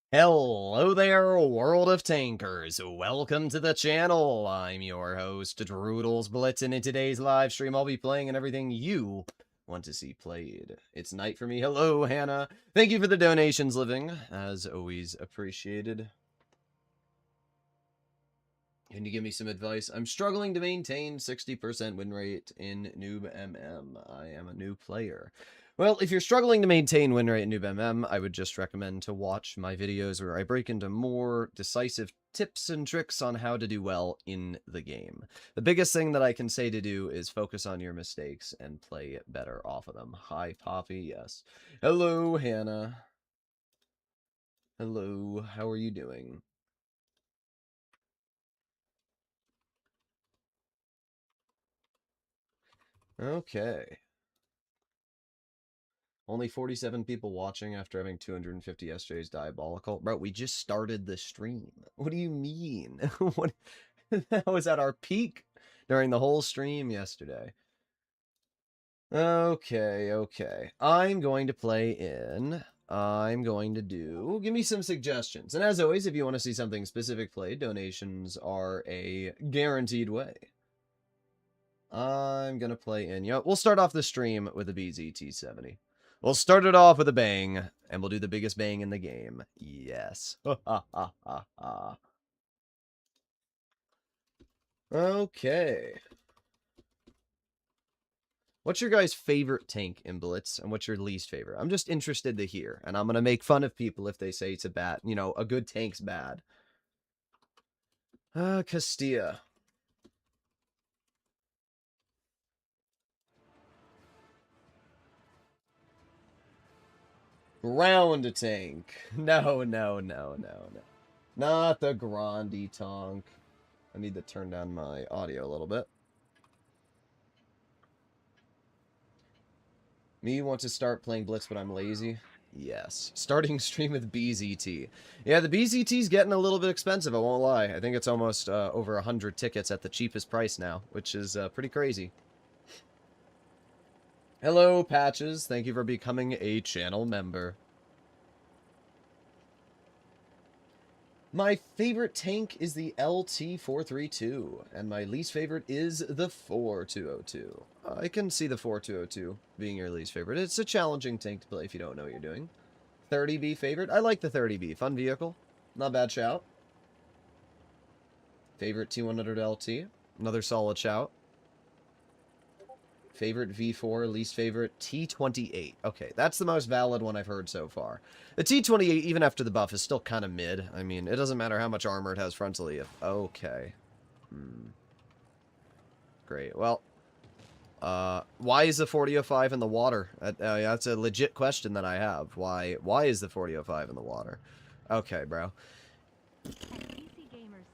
Hello there, world of tankers. Welcome to the channel. I'm your host, Droodles Blitz, and in today's live stream, I'll be playing and everything you want to see played. It's night for me. Hello, Hannah. Thank you for the donations, living. As always, appreciated. Can you give me some advice? I'm struggling to maintain 60% win rate in Noob MM. I am a new player. Well, if you're struggling to maintain win rate in Noob MM, I would just recommend to watch my videos where I break into more decisive tips and tricks on how to do well in the game. The biggest thing that I can say to do is focus on your mistakes and play better off of them. Hi, Poppy. Yes. Hello, Hannah. Hello. How are you doing? Okay. Only 47 people watching after having 250 SJ's diabolical. Bro, we just started the stream. What do you mean? What? That was at our peak during the whole stream yesterday. Okay. I'm going to play in. I'm going to do... Give me some suggestions. And as always, if you want to see something specific played, donations are a guaranteed way. I'm going to play in. We'll start off the stream with a BZT70. We'll start it off with a bang, and we'll do the biggest bang in the game. Yes. Okay. What's your guys' favorite tank in Blitz, and what's your least favorite? I'm just interested to hear, and I'm going to make fun of people if they say it's a bad, a good tank's bad. Castilla. Round tank. No. Not the Grandi tank. I need to turn down my audio a little bit. Me want to start playing Blitz, but I'm lazy. Yes. Starting stream with BZT. Yeah, the BZT's getting a little bit expensive, I won't lie. I think it's almost over 100 tickets at the cheapest price now, which is pretty crazy. Hello, Patches. Thank you for becoming a channel member. My favorite tank is the LT432, and my least favorite is the 4202. I can see the 4202 being your least favorite. It's a challenging tank to play if you don't know what you're doing. 30B favorite? I like the 30B. Fun vehicle. Not bad shout. Favorite T100 LT? Another solid shout. Favorite V4, least favorite T28. Okay, that's the most valid one I've heard so far. The T28, even after the buff, is still kind of mid. I mean, it doesn't matter how much armor it has frontally. Okay. Great. Well, why is the 4005 in the water? That's a legit question that I have. Why is the 4005 in the water? Okay, bro.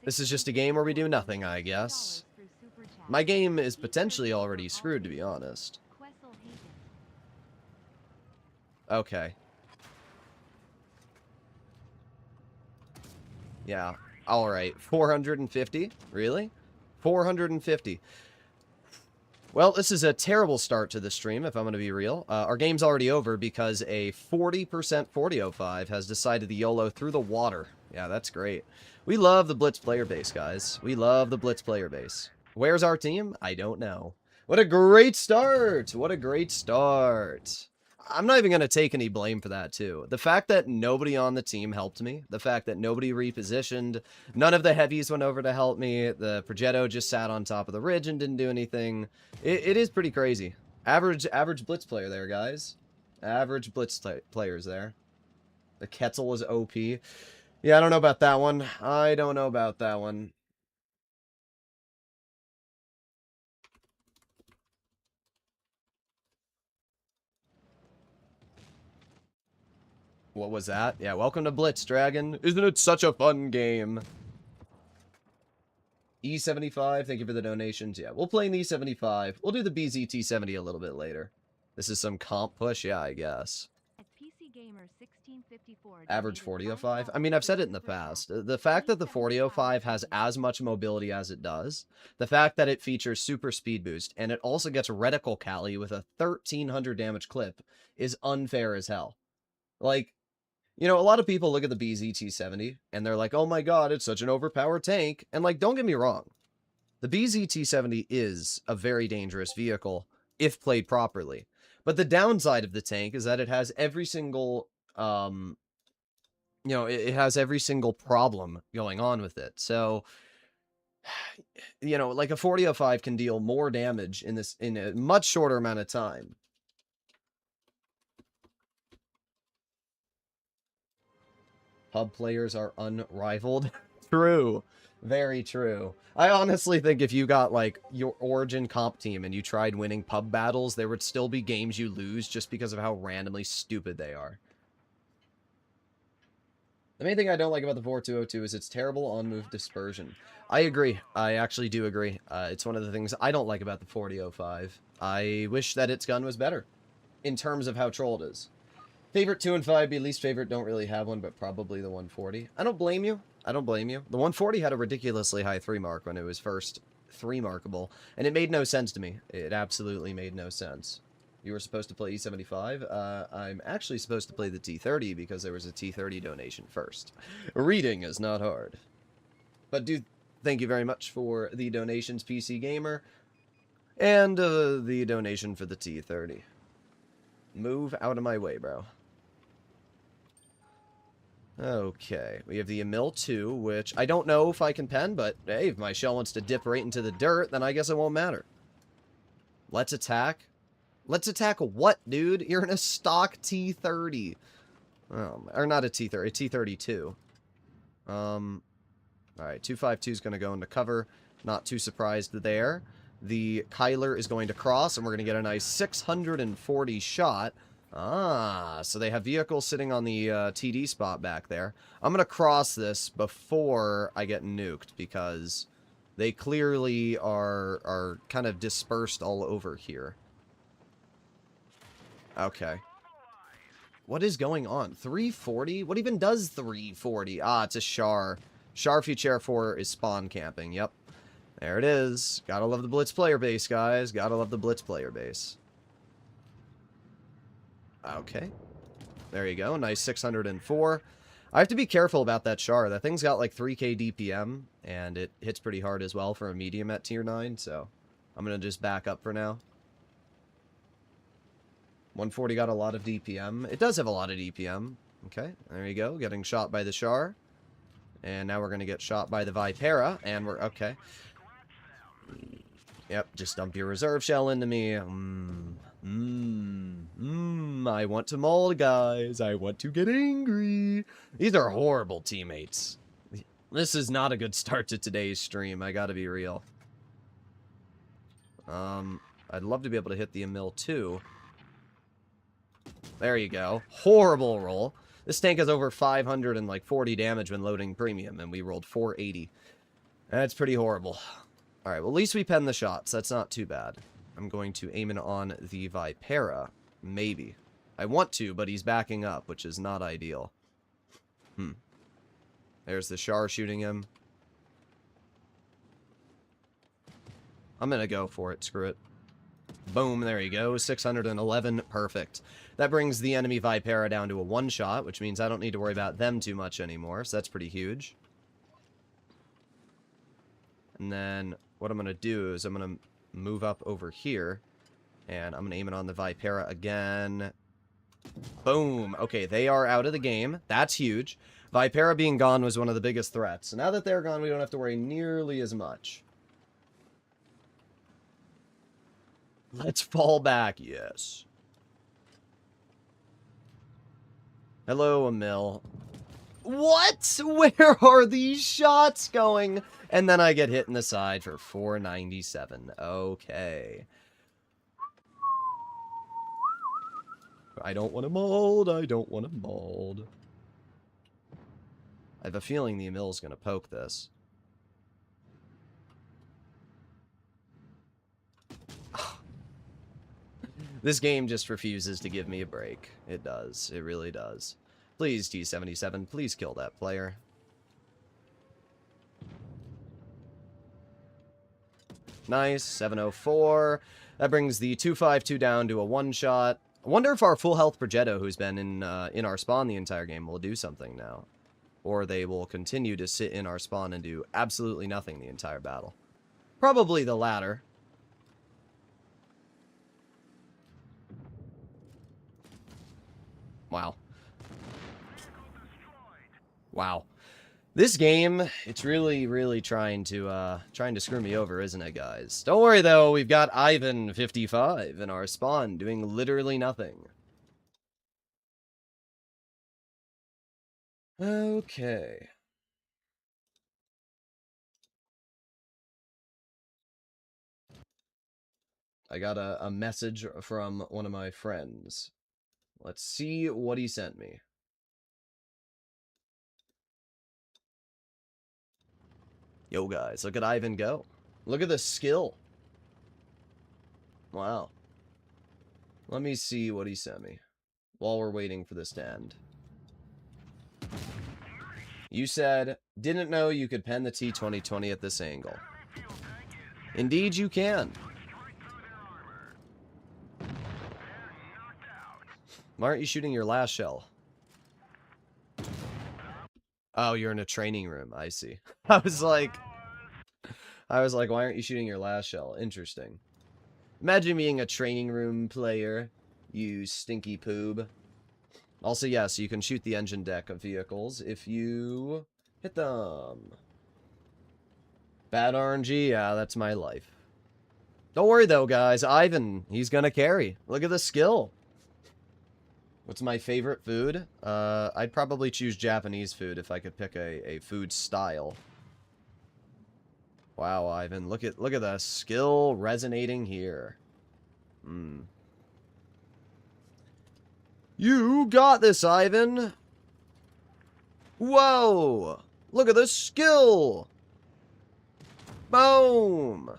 This is just a game where we do nothing, I guess. My game is potentially already screwed, to be honest. Okay. Yeah. Alright. 450? Really? 450. Well, this is a terrible start to the stream, if I'm going to be real. Our game's already over because a 40% 4005 has decided to YOLO through the water. Yeah, that's great. We love the Blitz player base, guys. We love the Blitz player base. Where's our team? I don't know. What a great start! What a great start! I'm not even going to take any blame for that, too. The fact that nobody on the team helped me, the fact that nobody repositioned, none of the heavies went over to help me, the Progetto just sat on top of the ridge and didn't do anything. It is pretty crazy. Average Blitz player there, guys. Average Blitz players there. The Ketzel is OP. Yeah, I don't know about that one. I don't know about that one. What was that? Yeah, welcome to Blitz, Dragon. Isn't it such a fun game? E75, thank you for the donations. Yeah, we'll play in the E75. We'll do the BZT70 a little bit later. This is some comp push? Yeah, I guess. Average 4005? I mean, I've said it in the past. The fact that the 4005 has as much mobility as it does, the fact that it features super speed boost, and it also gets reticle Cali with a 1300 damage clip is unfair as hell. Like, You know, a lot of people look at the BZT-70 and they're like, oh my god, it's such an overpowered tank. And like, don't get me wrong. The BZT-70 is a very dangerous vehicle if played properly. But the downside of the tank is that it has every single, it has every single problem going on with it. So, like a 4005 can deal more damage in a much shorter amount of time. Hub players are unrivaled. True. Very true. I honestly think if you got, like, your Origin comp team and you tried winning pub battles, there would still be games you lose just because of how randomly stupid they are. The main thing I don't like about the 4202 is its terrible on-move dispersion. I agree. I actually do agree. It's one of the things I don't like about the 4005. I wish that its gun was better in terms of how troll it is. Favorite 2 and 5, be least favorite, don't really have one, but probably the 140. I don't blame you. I don't blame you. The 140 had a ridiculously high 3 mark when it was first 3 markable, and it made no sense to me. It absolutely made no sense. You were supposed to play E75. I'm actually supposed to play the T30 because there was a T30 donation first. Reading is not hard. But thank you very much for the donations, PC Gamer, and the donation for the T30. Move out of my way, bro. Okay, we have the Emil 2, which I don't know if I can pen, but hey, if my shell wants to dip right into the dirt, then I guess it won't matter. Let's attack. Let's attack what, dude? You're in a stock T30. Or not a T30, a T32. Alright, 252 is going to go into cover. Not too surprised there. The Kyler is going to cross, and we're going to get a nice 640 shot. So they have vehicles sitting on the TD spot back there. I'm going to cross this before I get nuked, because they clearly are kind of dispersed all over here. Okay. What is going on? 340? What even does 340? It's a Char. Char Future 4 is spawn camping. Yep. There it is. Gotta love the Blitz player base, guys. Gotta love the Blitz player base. Okay. There you go. Nice 604. I have to be careful about that Char. That thing's got like 3k DPM, and it hits pretty hard as well for a medium at tier 9, so I'm going to just back up for now. 140 got a lot of DPM. It does have a lot of DPM. Okay, there you go. Getting shot by the Char. And now we're going to get shot by the Vipera, and we're... Okay. Yep, just dump your reserve shell into me. I want to mold, guys. I want to get angry. These are horrible teammates. This is not a good start to today's stream. I gotta be real. I'd love to be able to hit the Emil too. There you go. Horrible roll. This tank has over 540 damage when loading premium, and we rolled 480. That's pretty horrible. Alright, well, at least we penned the shots. That's not too bad. I'm going to aim in on the Vipera. Maybe. I want to, but he's backing up, which is not ideal. There's the Char shooting him. I'm gonna go for it. Screw it. Boom, there you go. 611. Perfect. That brings the enemy Vipera down to a one-shot, which means I don't need to worry about them too much anymore, so that's pretty huge. And then what I'm going to do is I'm going to move up over here, and I'm going to aim it on the Vipera again. Boom. Okay, they are out of the game. That's huge. Vipera being gone was one of the biggest threats. So now that they're gone, we don't have to worry nearly as much. Let's fall back. Yes. Hello, Emil. What? Where are these shots going? And then I get hit in the side for 497. Okay. I don't want to mold. I don't want to mold. I have a feeling the Emil's going to poke this. This game just refuses to give me a break. It does. It really does. Please, T77, please kill that player. Nice, 704. That brings the 252 down to a one-shot. I wonder if our full health Progetto, who's been in our spawn the entire game, will do something now. Or they will continue to sit in our spawn and do absolutely nothing the entire battle. Probably the latter. Wow. Wow. This game, it's really, really trying to screw me over, isn't it, guys? Don't worry, though. We've got Ivan 55 in our spawn doing literally nothing. Okay. I got a message from one of my friends. Let's see what he sent me. Yo, guys, look at Ivan go. Look at the skill. Wow. Let me see what he sent me while we're waiting for this to end. You said, didn't know you could pen the T-2020 at this angle. Indeed you can. Why aren't you shooting your last shell? Oh, you're in a training room. I see. I was like, why aren't you shooting your last shell? Interesting. Imagine being a training room player, you stinky poob. Also, yes, you can shoot the engine deck of vehicles if you hit them. Bad RNG, yeah, that's my life. Don't worry, though, guys. Ivan, he's gonna carry. Look at the skill. What's my favorite food? I'd probably choose Japanese food if I could pick a food style. Wow, Ivan, look at the skill resonating here. You got this, Ivan. Whoa! Look at the skill. Boom!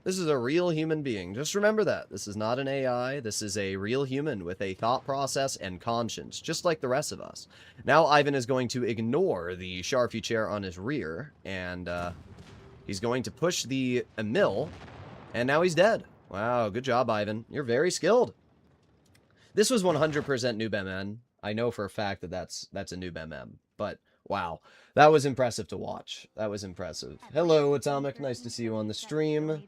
This is a real human being. Just remember that. This is not an AI. This is a real human with a thought process and conscience, just like the rest of us. Now Ivan is going to ignore the Sharfie chair on his rear, and he's going to push the mill, and now he's dead. Wow, good job, Ivan. You're very skilled. This was 100% noob MM. I know for a fact that that's a noob MM, but wow, that was impressive to watch. That was impressive. Hello, Atomic. Nice to see you on the stream.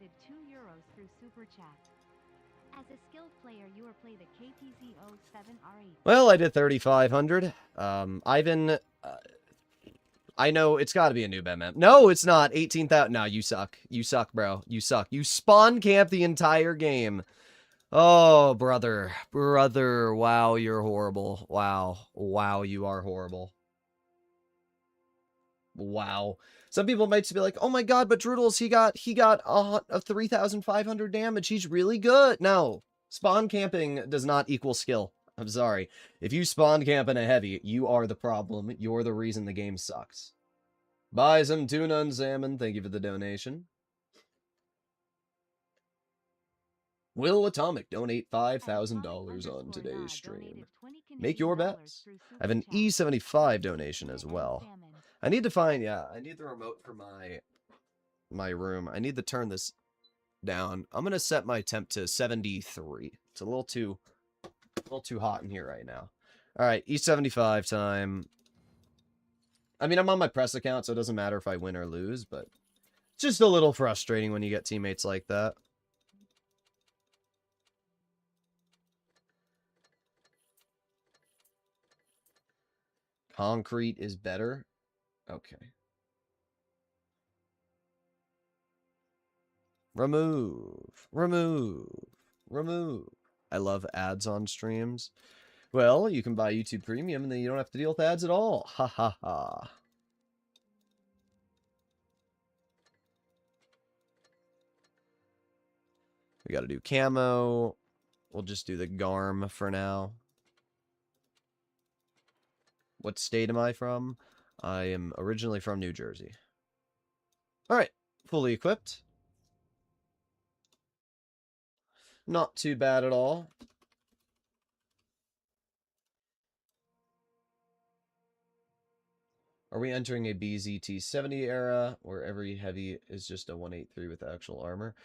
Well, I did 3,500. Ivan, I know it's got to be a noob MM. No, it's not. 18,000. No, you suck. You suck, bro. You suck. You spawn camp the entire game. Oh, brother. Brother. Wow, you're horrible. Wow. Wow, you are horrible. Wow. Some people might just be like, oh my god, but Droodles, he got a 3,500 damage. He's really good. No. Spawn camping does not equal skill. I'm sorry. If you spawn camp in a heavy, you are the problem. You're the reason the game sucks. Buy some tuna and salmon. Thank you for the donation. Will Atomic donate $5,000 on today's stream? Make your bets. I have an E75 donation as well. I need to find, yeah, I need the remote for my room. I need to turn this down. I'm going to set my temp to 73. It's a little too hot in here right now. All right, E75 time. I mean, I'm on my press account, so it doesn't matter if I win or lose, but it's just a little frustrating when you get teammates like that. Concrete is better. Okay. Remove. Remove. Remove. I love ads on streams. Well, you can buy YouTube Premium and then you don't have to deal with ads at all. Ha ha ha. We gotta do camo. We'll just do the Garm for now. What state am I from? I am originally from New Jersey. Alright, fully equipped. Not too bad at all. Are we entering a BZT-70 era where every heavy is just a 183 with actual armor?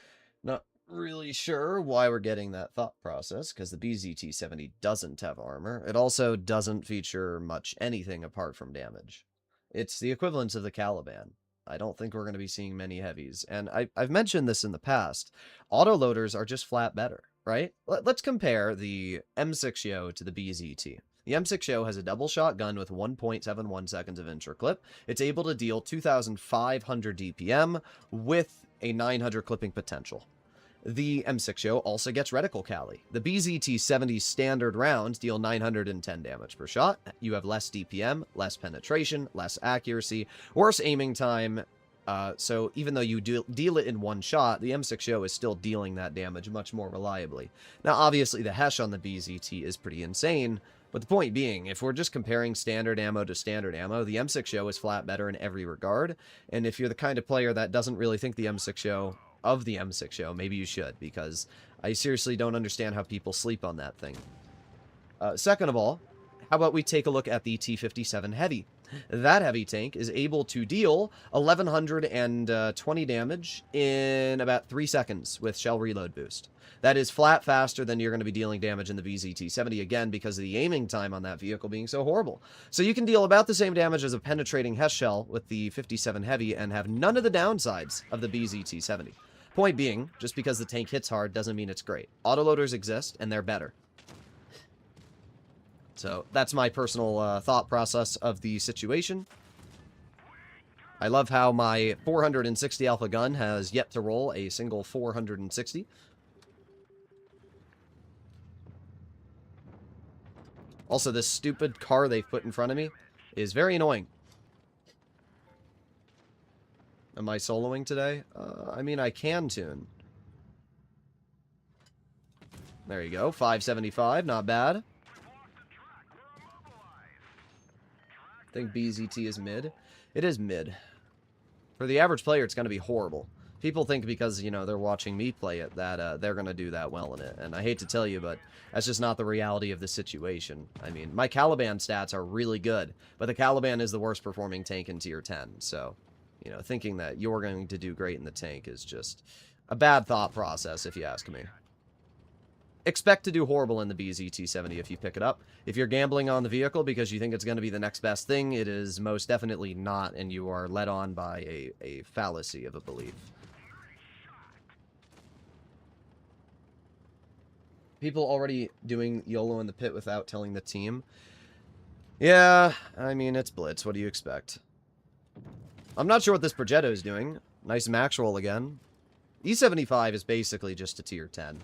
Not really sure why we're getting that thought process, because the BZT-70 doesn't have armor. It also doesn't feature much anything apart from damage. It's the equivalent of the Caliban. I don't think we're going to be seeing many heavies. And I've mentioned this in the past. Autoloaders are just flat better, right? Let's compare the M6 to the BZT. The M6 has a double shotgun with 1.71 seconds of intra-clip. It's able to deal 2,500 DPM with a 900 clipping potential. The M6 also gets reticle cali. The BZT-70 standard rounds deal 910 damage per shot. You have less DPM, less penetration, less accuracy, worse aiming time. So even though you deal it in one shot, the M6 is still dealing that damage much more reliably. Now, obviously, the Hesh on the BZT is pretty insane, but the point being, if we're just comparing standard ammo to standard ammo, the M6 is flat better in every regard. And if you're the kind of player that doesn't really think the M6 of the M6, maybe you should, because I seriously don't understand how people sleep on that thing. Second of all, how about we take a look at the T-57 Heavy? That heavy tank is able to deal 1,120 damage in about 3 seconds with shell reload boost. That is flat faster than you're going to be dealing damage in the BZT-70, again, because of the aiming time on that vehicle being so horrible. So you can deal about the same damage as a penetrating Hesh shell with the 57 Heavy and have none of the downsides of the BZT-70. Point being, just because the tank hits hard doesn't mean it's great. Autoloaders exist, and they're better. So that's my personal thought process of the situation. I love how my 460 alpha gun has yet to roll a single 460. Also, this stupid car they've put in front of me is very annoying. Am I soloing today? I mean, I can tune. There you go. 575. Not bad. I think BZT is mid. It is mid. For the average player, it's going to be horrible. People think because, you know, they're watching me play it that they're going to do that well in it. And I hate to tell you, but that's just not the reality of the situation. I mean, my Caliban stats are really good, but the Caliban is the worst performing tank in tier 10. So, you know, thinking that you're going to do great in the tank is just a bad thought process, if you ask me. Expect to do horrible in the BZT-70 if you pick it up. If you're gambling on the vehicle because you think it's going to be the next best thing, it is most definitely not, and you are led on by a fallacy of a belief. People already doing YOLO in the pit without telling the team. Yeah, I mean, it's Blitz. What do you expect? I'm not sure what this Progetto is doing. Nice max roll again. E75 is basically just a tier 10.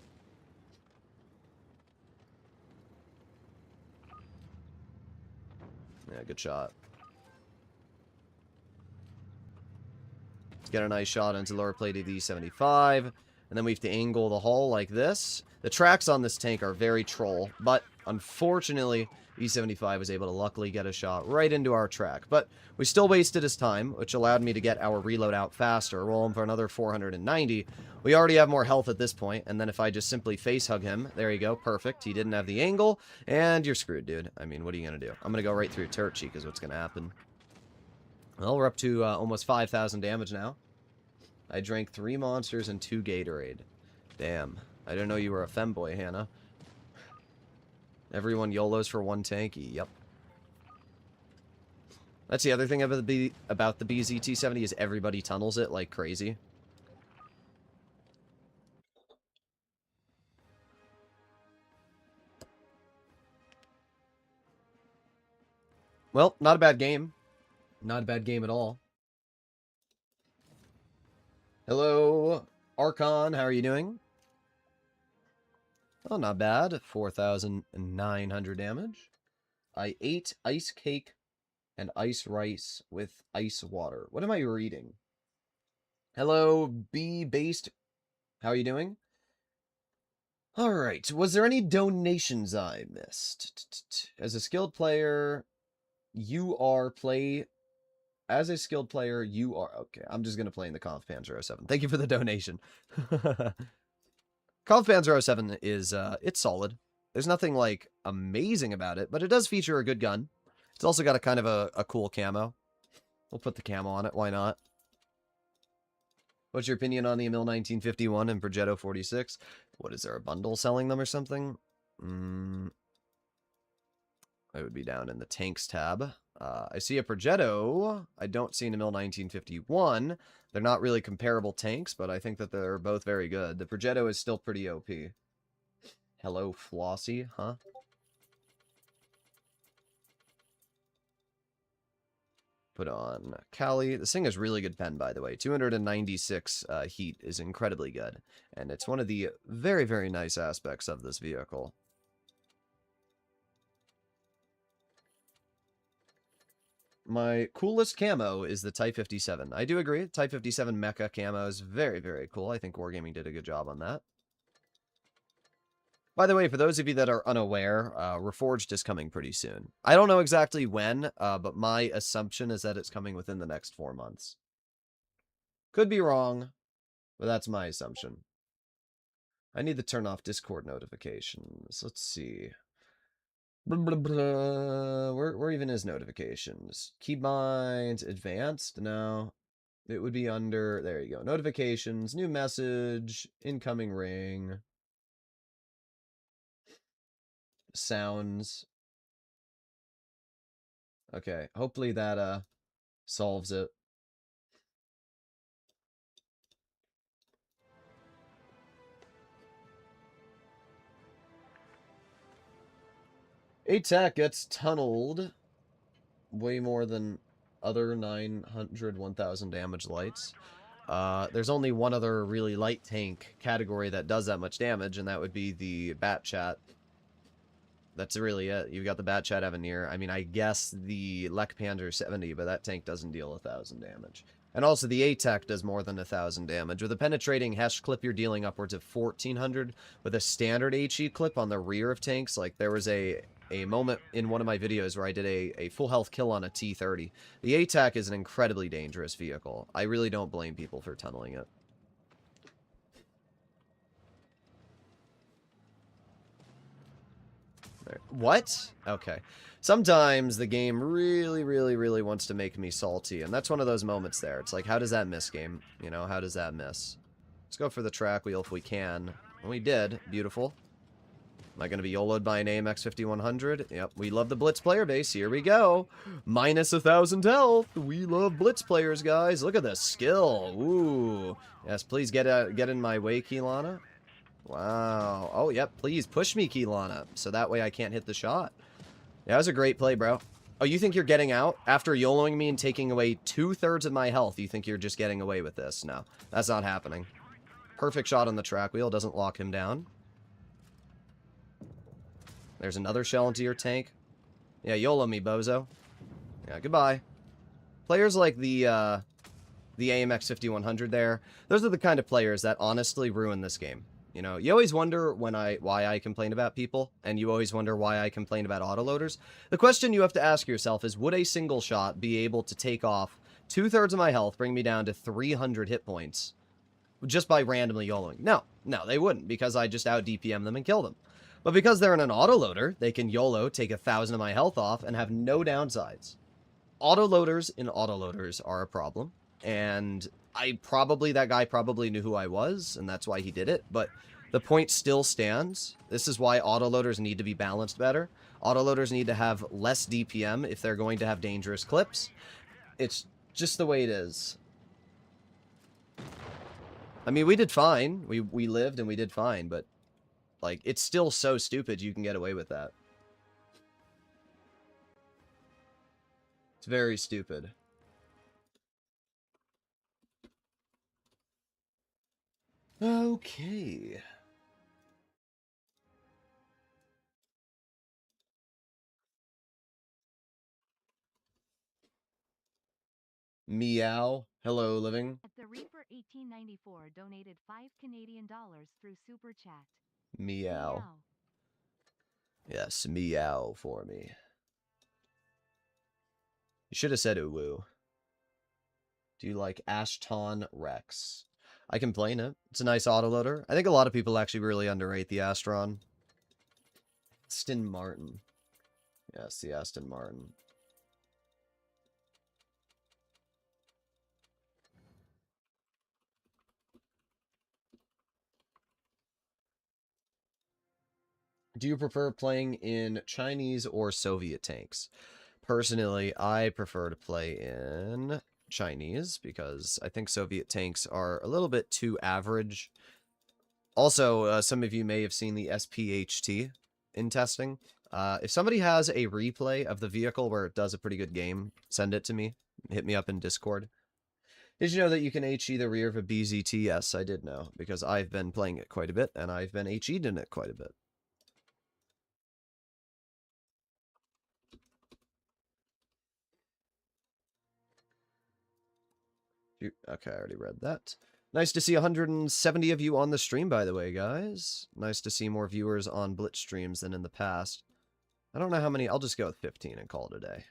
Yeah, good shot. Let's get a nice shot into lower plate of the E75. And then we have to angle the hull like this. The tracks on this tank are very troll, but unfortunately, E75 was able to luckily get a shot right into our track. But we still wasted his time, which allowed me to get our reload out faster, roll him for another 490. We already have more health at this point, and then if I just simply face hug him, there you go, perfect. He didn't have the angle, and you're screwed, dude. I mean, what are you going to do? I'm going to go right through turret cheek is what's going to happen. Well, we're up to almost 5,000 damage now. I drank 3 monsters and 2 Gatorade. Damn. I didn't know you were a femboy, Hannah. Everyone YOLOs for 1 tank? Yep. That's the other thing about the BZT-70 is everybody tunnels it like crazy. Well, not a bad game. Not a bad game at all. Hello, Archon. How are you doing? Oh, not bad. 4,900 damage. I ate ice cake and ice rice with ice water. What am I reading? Hello, B-Based. How are you doing? Alright, was there any donations I missed? As a skilled player, you are play... As a skilled player, you are... Okay, I'm just going to play in the Conf Panzer 07. Thank you for the donation. Conf Panzer 07 is, it's solid. There's nothing, like, amazing about it, but it does feature a good gun. It's also got a kind of a cool camo. We'll put the camo on it, why not? What's your opinion on the Emil 1951 and Progetto 46? What, is there a bundle selling them or something? I would be down in the tanks tab. I see a Progetto. I don't see an Emil 1951. They're not really comparable tanks, but I think that they're both very good. The Progetto is still pretty OP. Hello, Flossie, huh? Put on Cali. This thing has really good pen, by the way. 296 heat is incredibly good. And it's one of the very, very nice aspects of this vehicle. My coolest camo is the Type 57. I do agree. Type 57 Mecha camo is very, very cool. I think Wargaming did a good job on that. By the way, for those of you that are unaware, Reforged is coming pretty soon. I don't know exactly when, but my assumption is that it's coming within the next 4 months. Could be wrong, but that's my assumption. I need to turn off Discord notifications. Let's see. Blah, blah, blah. Where even is notifications? Keybinds, advanced? No. It would be under, there you go. Notifications, new message, incoming ring. Sounds. Okay, hopefully that solves it. ATAC gets tunneled way more than other 900, 1000 damage lights. There's only one other really light tank category that does that much damage, and that would be the Bat Chat. That's really it. You've got the Bat Chat Avenir. I mean, I guess the Lek Panzer 70, but that tank doesn't deal 1000 damage. And also, the ATAC does more than 1000 damage. With a penetrating Hesh clip, you're dealing upwards of 1400. With a standard HE clip on the rear of tanks, like there was a moment in one of my videos where I did a full health kill on a T-30. The ATAC is an incredibly dangerous vehicle. I really don't blame people for tunneling it. What? Okay. Sometimes the game really, really, really wants to make me salty, and that's one of those moments there. It's like, how does that miss, game? You know, how does that miss? Let's go for the track wheel if we can. And we did. Beautiful. Am I going to be YOLO'd by an AMX 5100? Yep, we love the Blitz player base. Here we go. Minus 1000 health. We love Blitz players, guys. Look at the skill. Ooh. Yes, please get in my way, Keelana. Wow. Oh, yep. Please push me, Keelana, so that way I can't hit the shot. Yeah, that was a great play, bro. Oh, you think you're getting out? After YOLOing me and taking away 2/3 of my health, you think you're just getting away with this? No, that's not happening. Perfect shot on the track wheel. Doesn't lock him down. There's another shell into your tank. Yeah, YOLO me, bozo. Yeah, goodbye. Players like the AMX 5100 there, those are the kind of players that honestly ruin this game. You know, you always wonder why I complain about people, and you always wonder why I complain about autoloaders. The question you have to ask yourself is, would a single shot be able to take off 2/3 of my health, bring me down to 300 hit points, just by randomly YOLOing? No, they wouldn't, because I just out-DPM them and kill them. But because they're in an autoloader, they can YOLO, take 1000 of my health off, and have no downsides. Autoloaders in autoloaders are a problem, and that guy probably knew who I was, and that's why he did it, but the point still stands. This is why autoloaders need to be balanced better. Autoloaders need to have less DPM if they're going to have dangerous clips. It's just the way it is. I mean, we did fine. We lived and we did fine, but, like, it's still so stupid you can get away with that. It's very stupid. Okay. Meow. Hello, living. The Reaper 1894 donated $5 through Super Chat. Meow. Yes, meow for me. You should have said uwu. Do you like Ashton Rex? I can play it. It's a nice autoloader. I think a lot of people actually really underrate the Astron. Aston Martin. Yes, the Aston Martin. Do you prefer playing in Chinese or Soviet tanks? Personally, I prefer to play in Chinese because I think Soviet tanks are a little bit too average. Also, some of you may have seen the SPHT in testing. If somebody has a replay of the vehicle where it does a pretty good game, send it to me. Hit me up in Discord. Did you know that you can HE the rear of a BZT? Yes, I did know, because I've been playing it quite a bit, and I've been HE'd in it quite a bit. Okay, I already read that. Nice to see 170 of you on the stream, by the way, guys. Nice to see more viewers on Blitz streams than in the past. I don't know how many. I'll just go with 15 and call it a day.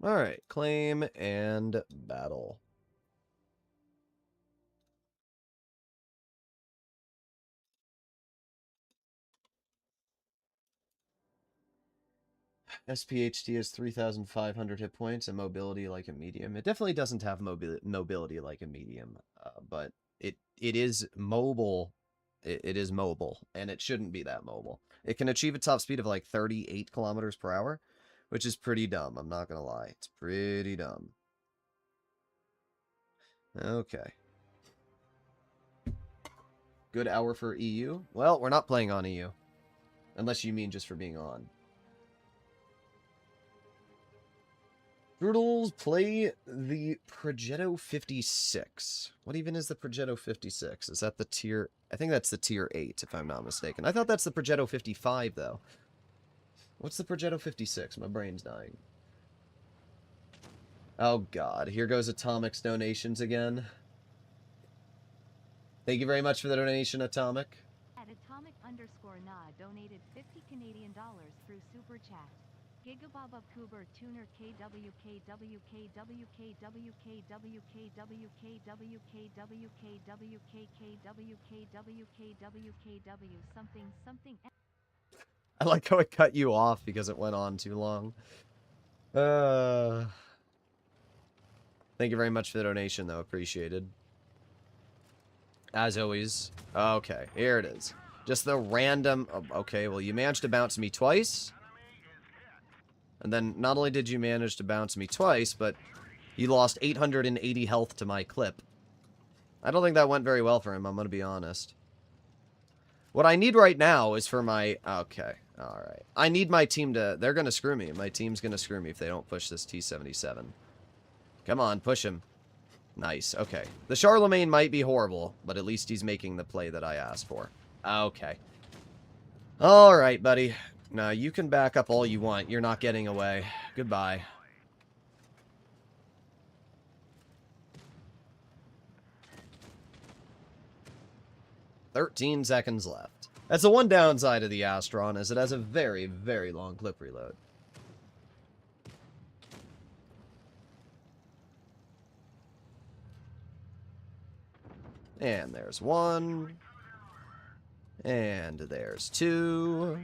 Alright, claim and battle. SPHT has 3,500 hit points and mobility like a medium. It definitely doesn't have mobility like a medium, but it is mobile. It is mobile, and it shouldn't be that mobile. It can achieve a top speed of like 38 kilometers per hour, which is pretty dumb. I'm not gonna lie. It's pretty dumb. Okay. Good hour for EU? Well, we're not playing on EU. Unless you mean just for being on. Droodles, play the Progetto 56. What even is the Progetto 56? Is that the tier... I think that's the tier 8, if I'm not mistaken. I thought that's the Progetto 55, though. What's the Progetto 56? My brain's dying. Oh, God. Here goes Atomic's donations again. Thank you very much for the donation, Atomic. At Atomic_Na donated 50 Canadian dollars through Super Chat. Gigababa Kuber Tuner KWKWKWKWKWKWKWKWKWKWKW something. I like how it cut you off because it went on too long. Thank you very much for the donation, though. Appreciated. As always. Okay, here it is. Just the random... Okay, well, you managed to bounce me twice. And then not only did you manage to bounce me twice, but you lost 880 health to my clip. I don't think that went very well for him, I'm going to be honest. What I need right now is for my... Okay, alright. I need my team to... They're going to screw me. My team's going to screw me if they don't push this T-77. Come on, push him. Nice, okay. The Charlemagne might be horrible, but at least he's making the play that I asked for. Okay. Alright, buddy. Now, you can back up all you want. You're not getting away. Goodbye. "13 seconds left. That's the one downside of the Astron, is it has a very, very long clip reload. And there's one. And there's two.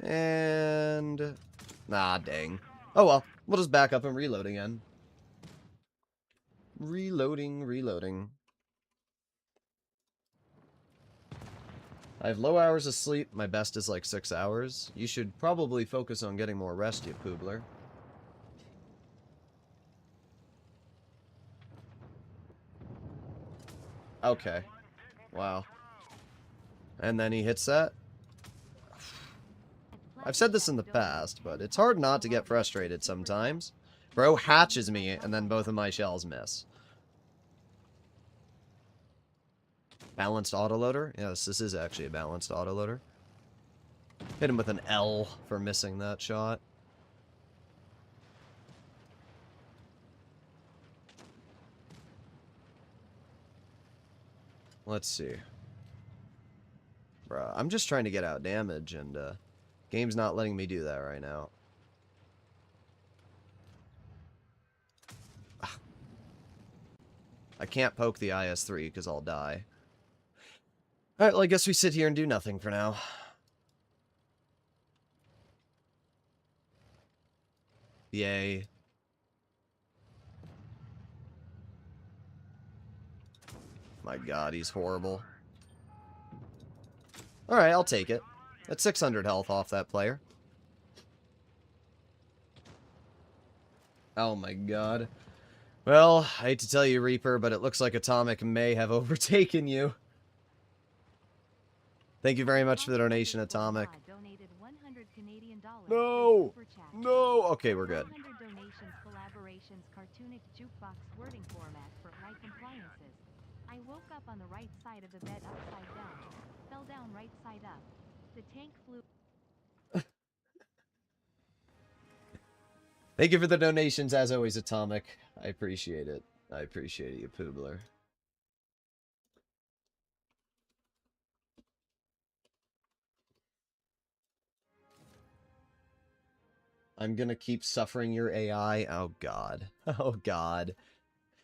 And... Nah, dang. Oh well, we'll just back up and reload again. Reloading. I have low hours of sleep. My best is like 6 hours. You should probably focus on getting more rest, you poobler. Okay. Wow. And then he hits that. I've said this in the past, but it's hard not to get frustrated sometimes. Bro hatches me, and then both of my shells miss. Balanced autoloader? Yes, this is actually a balanced autoloader. Hit him with an L for missing that shot. Let's see. Bruh, I'm just trying to get out damage, and game's not letting me do that right now. I can't poke the IS-3 because I'll die. Alright, well, I guess we sit here and do nothing for now. Yay. My god, he's horrible. Alright, I'll take it. That's 600 health off that player. Oh my god. Well, I hate to tell you, Reaper, but it looks like Atomic may have overtaken you. Thank you very much for the donation, Atomic. No! No! Okay, we're good. Donations, collaborations, cartoonic jukebox wording format for high compliances. I woke up on the right side of the bed upside down. Fell down right side up. The tank flew. Thank you for the donations, as always, Atomic. I appreciate it. I appreciate you, Poobler. I'm gonna keep suffering your AI. Oh, God. Oh, God.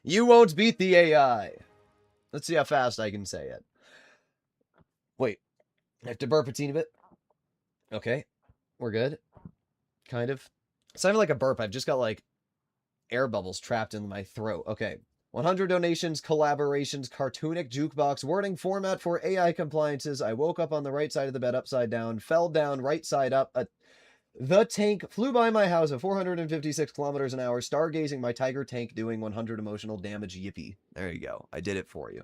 You won't beat the AI. Let's see how fast I can say it. Wait. I have to burp a teeny bit. Okay. We're good. Kind of. It's not even like a burp. I've just got, like, air bubbles trapped in my throat. Okay. 100 donations, collaborations, cartoonic jukebox, wording format for AI compliances. I woke up on the right side of the bed upside down, fell down right side up. The tank flew by my house at 456 kilometers an hour, stargazing my tiger tank doing 100 emotional damage. Yippee. There you go. I did it for you.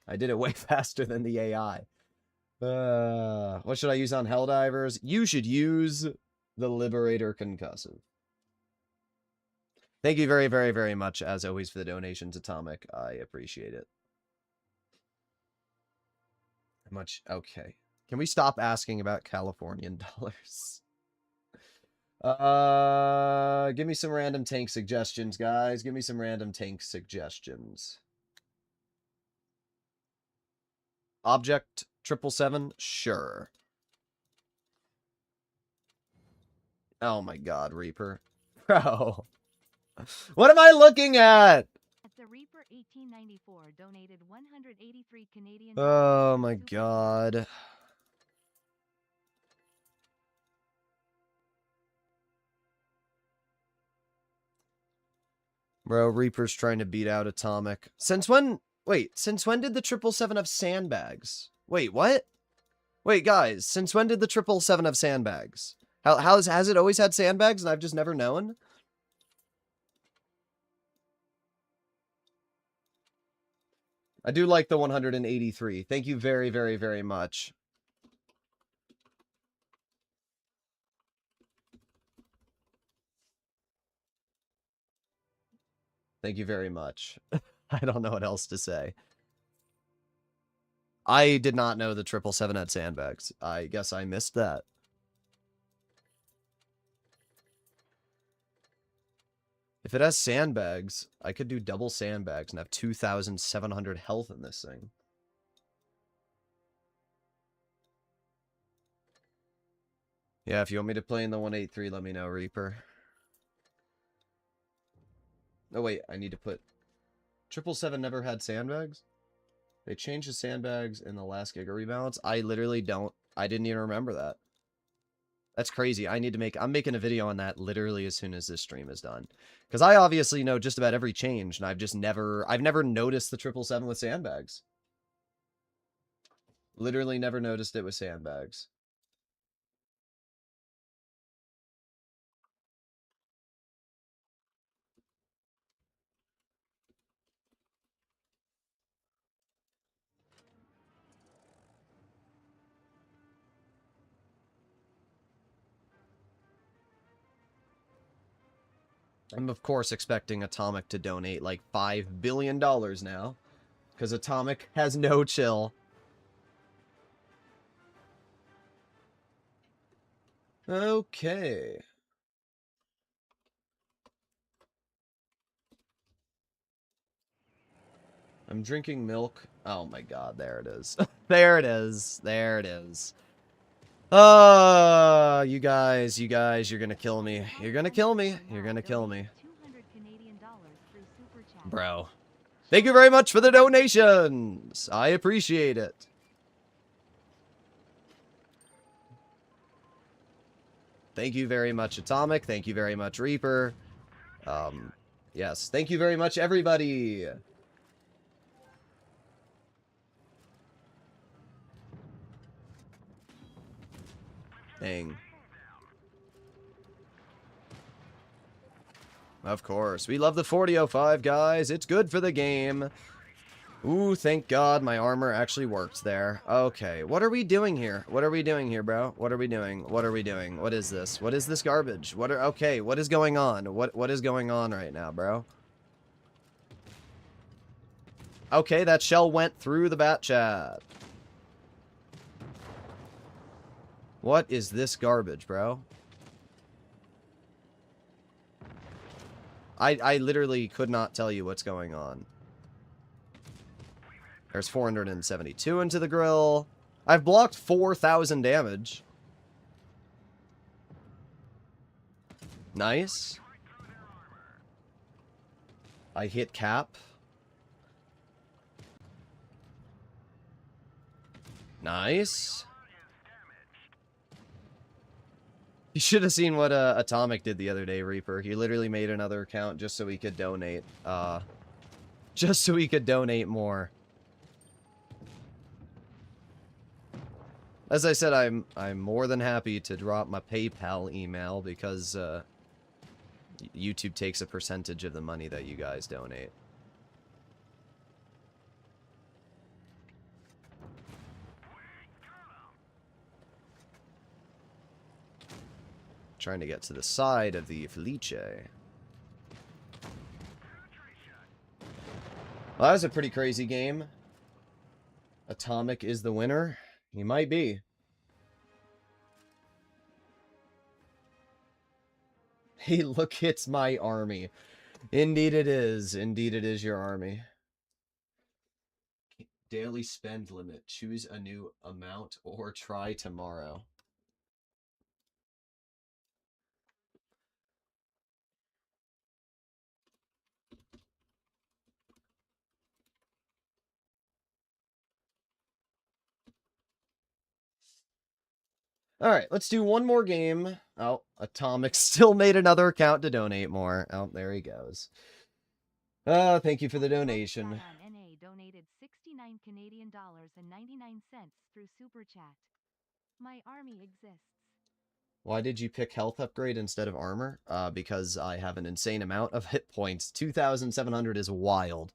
I did it way faster than the AI. What should I use on Helldivers? You should use the Liberator Concussive. Thank you very, very, very much, as always, for the donations, Atomic. I appreciate it. Much. Okay. Can we stop asking about Californian dollars? Give me some random tank suggestions, guys. Give me some random tank suggestions. Object 777? Sure. Oh my god, Reaper. Bro. What am I looking at? The Reaper 1894 donated 183 Canadian. Oh my god. Bro, Reaper's trying to beat out Atomic. Since when? Wait, since when did the 777 have sandbags? Wait, what? Wait, guys, since when did the 777 have sandbags? Has it always had sandbags and I've just never known? I do like the 183. Thank you very, very, very much. Thank you very much. I don't know what else to say. I did not know the 777 had sandbags. I guess I missed that. If it has sandbags, I could do double sandbags and have 2,700 health in this thing. Yeah, if you want me to play in the 183, let me know, Reaper. Oh, wait, I need to put... 777 never had sandbags? They changed the sandbags in the last Giga rebalance? I literally don't... I didn't even remember that. That's crazy. I need to make... I'm making a video on that literally as soon as this stream is done. Because I obviously know just about every change, and I've just never... I've never noticed the 777 with sandbags. Literally never noticed it with sandbags. I'm, of course, expecting Atomic to donate like $5 billion now. Because Atomic has no chill. Okay. I'm drinking milk. Oh my god, there it is. There it is. There it is. You guys, you're gonna kill me. You're gonna kill me. You're gonna kill me. Bro. Thank you very much for the donations. I appreciate it. Thank you very much, Atomic. Thank you very much, Reaper. Yes. Thank you very much, everybody. Dang. Of course. We love the 4005, guys. It's good for the game. Ooh, thank God my armor actually worked there. Okay, what are we doing here? What are we doing here, bro? What are we doing? What are we doing? What is this? What is this garbage? Okay, what is going on? What is going on right now, bro? Okay, that shell went through the bat chat. What is this garbage, bro? I literally could not tell you what's going on. There's 472 into the grill. I've blocked 4,000 damage. Nice. I hit cap. Nice. You should have seen what Atomic did the other day, Reaper. He literally made another account just so he could donate. Just so he could donate more. As I said, I'm more than happy to drop my PayPal email because YouTube takes a percentage of the money that you guys donate. Trying to get to the side of the Felice. Well, that was a pretty crazy game. Atomic is the winner. He might be. Hey, look, it's my army. Indeed it is. Indeed it is your army. Daily spend limit. Choose a new amount or try tomorrow. Alright, let's do one more game. Oh, Atomic still made another account to donate more. Oh, there he goes. Thank you for the donation. NA donated 69 Canadian dollars and 99 cents through Super Chat. My army exists. Why did you pick health upgrade instead of armor? Because I have an insane amount of hit points. 2,700 is wild.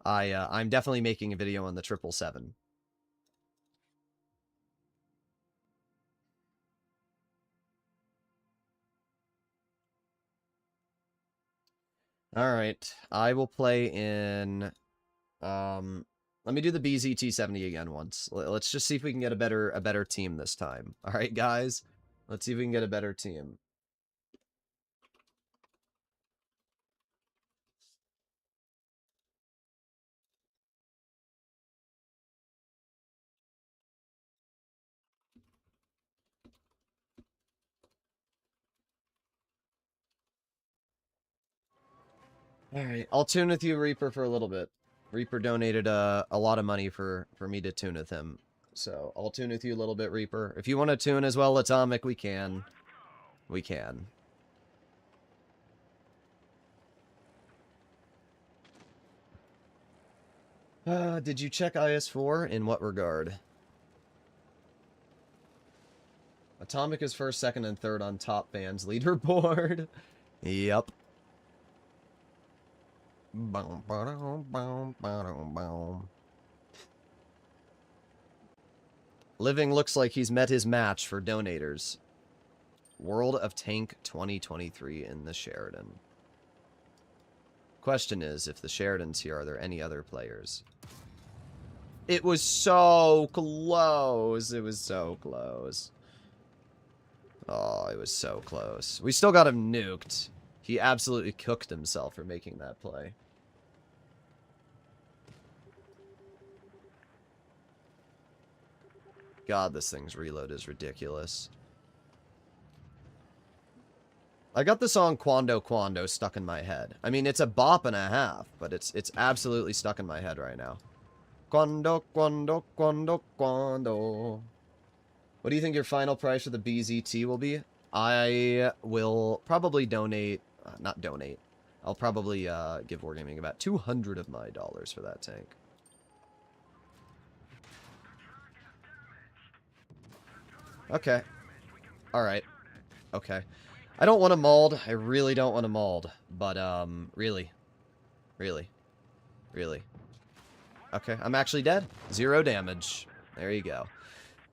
I'm definitely making a video on the 777. Alright, I will play in, let me do the BZT-70 again once. Let's just see if we can get a better team this time. Alright, guys? Let's see if we can get a better team. Alright, I'll tune with you, Reaper, for a little bit. Reaper donated a lot of money for me to tune with him. So, I'll tune with you a little bit, Reaper. If you want to tune as well, Atomic, we can. We can. Did you check IS4? In what regard? Atomic is first, second, and third on top fans leaderboard. Yep. Living looks like he's met his match for donators. World of Tank 2023 in the Sheridan. Question is, if the Sheridan's here, are there any other players? It was so close. It was so close. Oh, it was so close. We still got him nuked. He absolutely cooked himself for making that play. God, this thing's reload is ridiculous. I got the song Quando Quando stuck in my head. I mean, it's a bop and a half, but it's absolutely stuck in my head right now. Quando, Quando, Quando, Quando. What do you think your final price for the BZT will be? I will probably donate, not donate. I'll probably give Wargaming about 200 of my dollars for that tank. Okay. Alright. Okay. I don't want to mauled. I really don't want to mauled. But, really. Really. Really. Okay, I'm actually dead. 0 damage. There you go.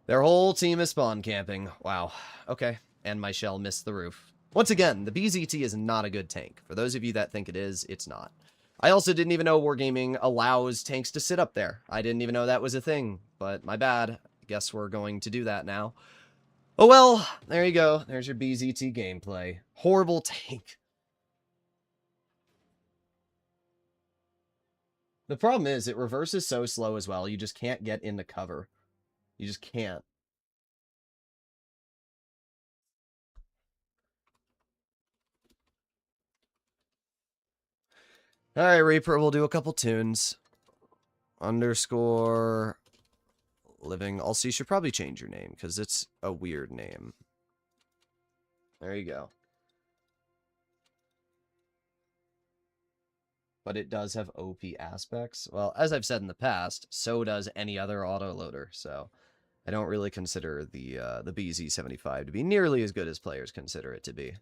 Their whole team is spawn camping. Wow. Okay. And my shell missed the roof. Once again, the BZT is not a good tank. For those of you that think it is, it's not. I also didn't even know Wargaming allows tanks to sit up there. I didn't even know that was a thing. But my bad. Guess we're going to do that now. Oh well, there you go. There's your BZT gameplay. Horrible tank. The problem is, it reverses so slow as well, you just can't get into cover. You just can't. Alright, Reaper, we'll do a couple tunes. Underscore living. Also, you should probably change your name, because it's a weird name. There you go. But it does have OP aspects. Well, as I've said in the past, so does any other autoloader, so I don't really consider the BZ-75 to be nearly as good as players consider it to be.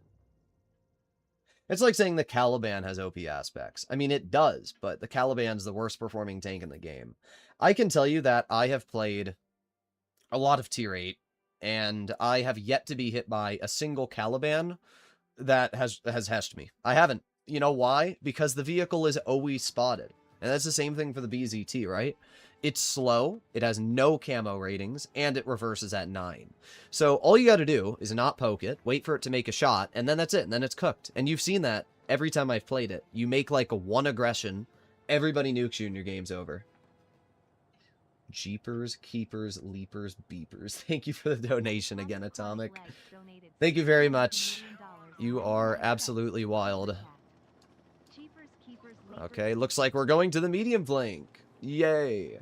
It's like saying the Caliban has OP aspects. I mean, it does, but the Caliban's the worst performing tank in the game. I can tell you that I have played a lot of tier 8, and I have yet to be hit by a single Caliban that has heshed me. I haven't. You know why? Because the vehicle is always spotted. And that's the same thing for the BZT, right? It's slow, it has no camo ratings, and it reverses at 9. So all you gotta do is not poke it, wait for it to make a shot, and then that's it, and then it's cooked. And you've seen that every time I've played it. You make like a 1 aggression, everybody nukes you and your game's over. Jeepers, keepers, leapers, beepers. Thank you for the donation again, Atomic. Thank you very much. You are absolutely wild. Okay, looks like we're going to the medium flank. Yay.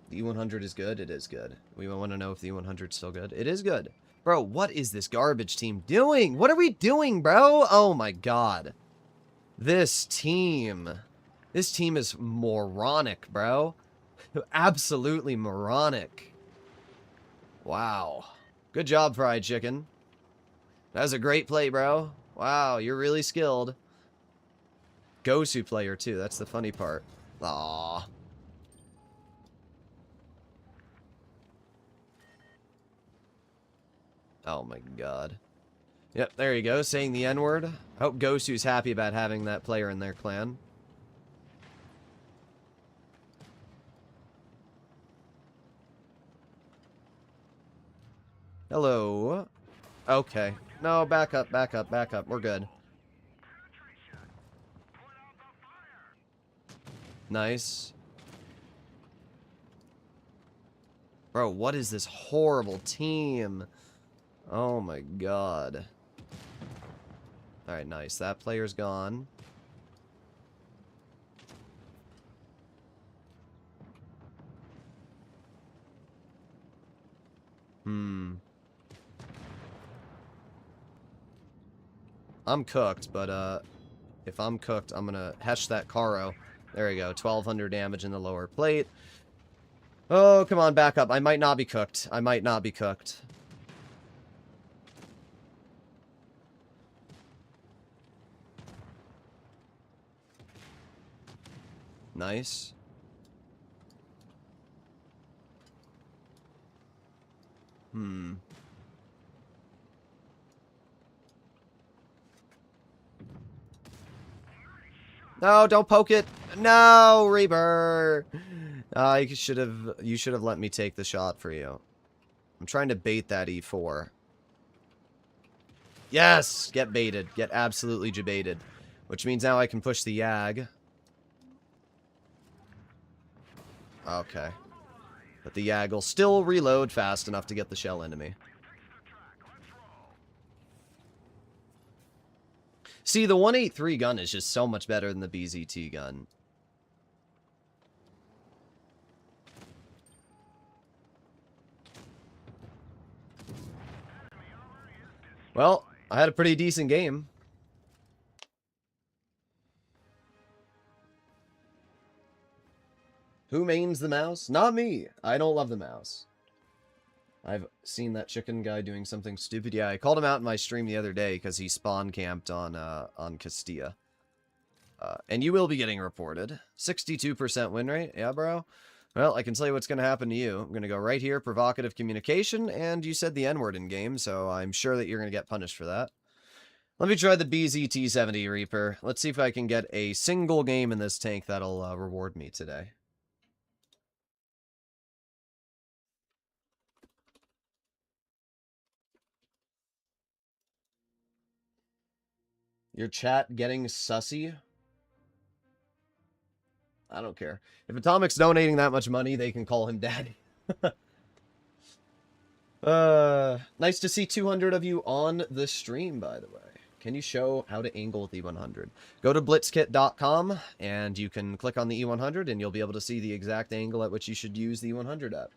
The E100 is good? It is good. We want to know if the E100 is still good. It is good. Bro, what is this garbage team doing? What are we doing, bro? Oh my god. This team is moronic, bro. Absolutely moronic. Wow. Good job, Fried Chicken. That was a great play, bro. Wow, you're really skilled. Gosu player, too. That's the funny part. Aww. Oh my god. Yep, there you go, saying the N-word. Hope Gosu's happy about having that player in their clan. Hello. Okay. No, back up, back up, back up. We're good. Nice. Bro, what is this horrible team? Oh my god. Alright, nice. That player's gone. I'm cooked, but, if I'm cooked, I'm gonna hesh that Caro. There we go. 1,200 damage in the lower plate. Oh, come on, back up. I might not be cooked. I might not be cooked. Nice. No, don't poke it. No, Reaper. You should have let me take the shot for you. I'm trying to bait that E4. Yes! Get baited. Get absolutely jebaited. Which means now I can push the Yag. Okay. But the Yag will still reload fast enough to get the shell into me. See, the 183 gun is just so much better than the BZT gun. Well, I had a pretty decent game. Who mains the mouse? Not me. I don't love the mouse. I've seen that chicken guy doing something stupid. Yeah, I called him out in my stream the other day because he spawn camped on Castilla. And you will be getting reported. 62% win rate. Yeah, bro. Well, I can tell you what's going to happen to you. I'm going to go right here, provocative communication, and you said the N-word in game, so I'm sure that you're going to get punished for that. Let me try the BZT-70 Reaper. Let's see if I can get a single game in this tank that'll reward me today. Your chat getting sussy? I don't care. If Atomic's donating that much money, they can call him daddy. Nice to see 200 of you on the stream, by the way. Can you show how to angle with E100? Go to blitzkit.com, and you can click on the E100, and you'll be able to see the exact angle at which you should use the E100 at.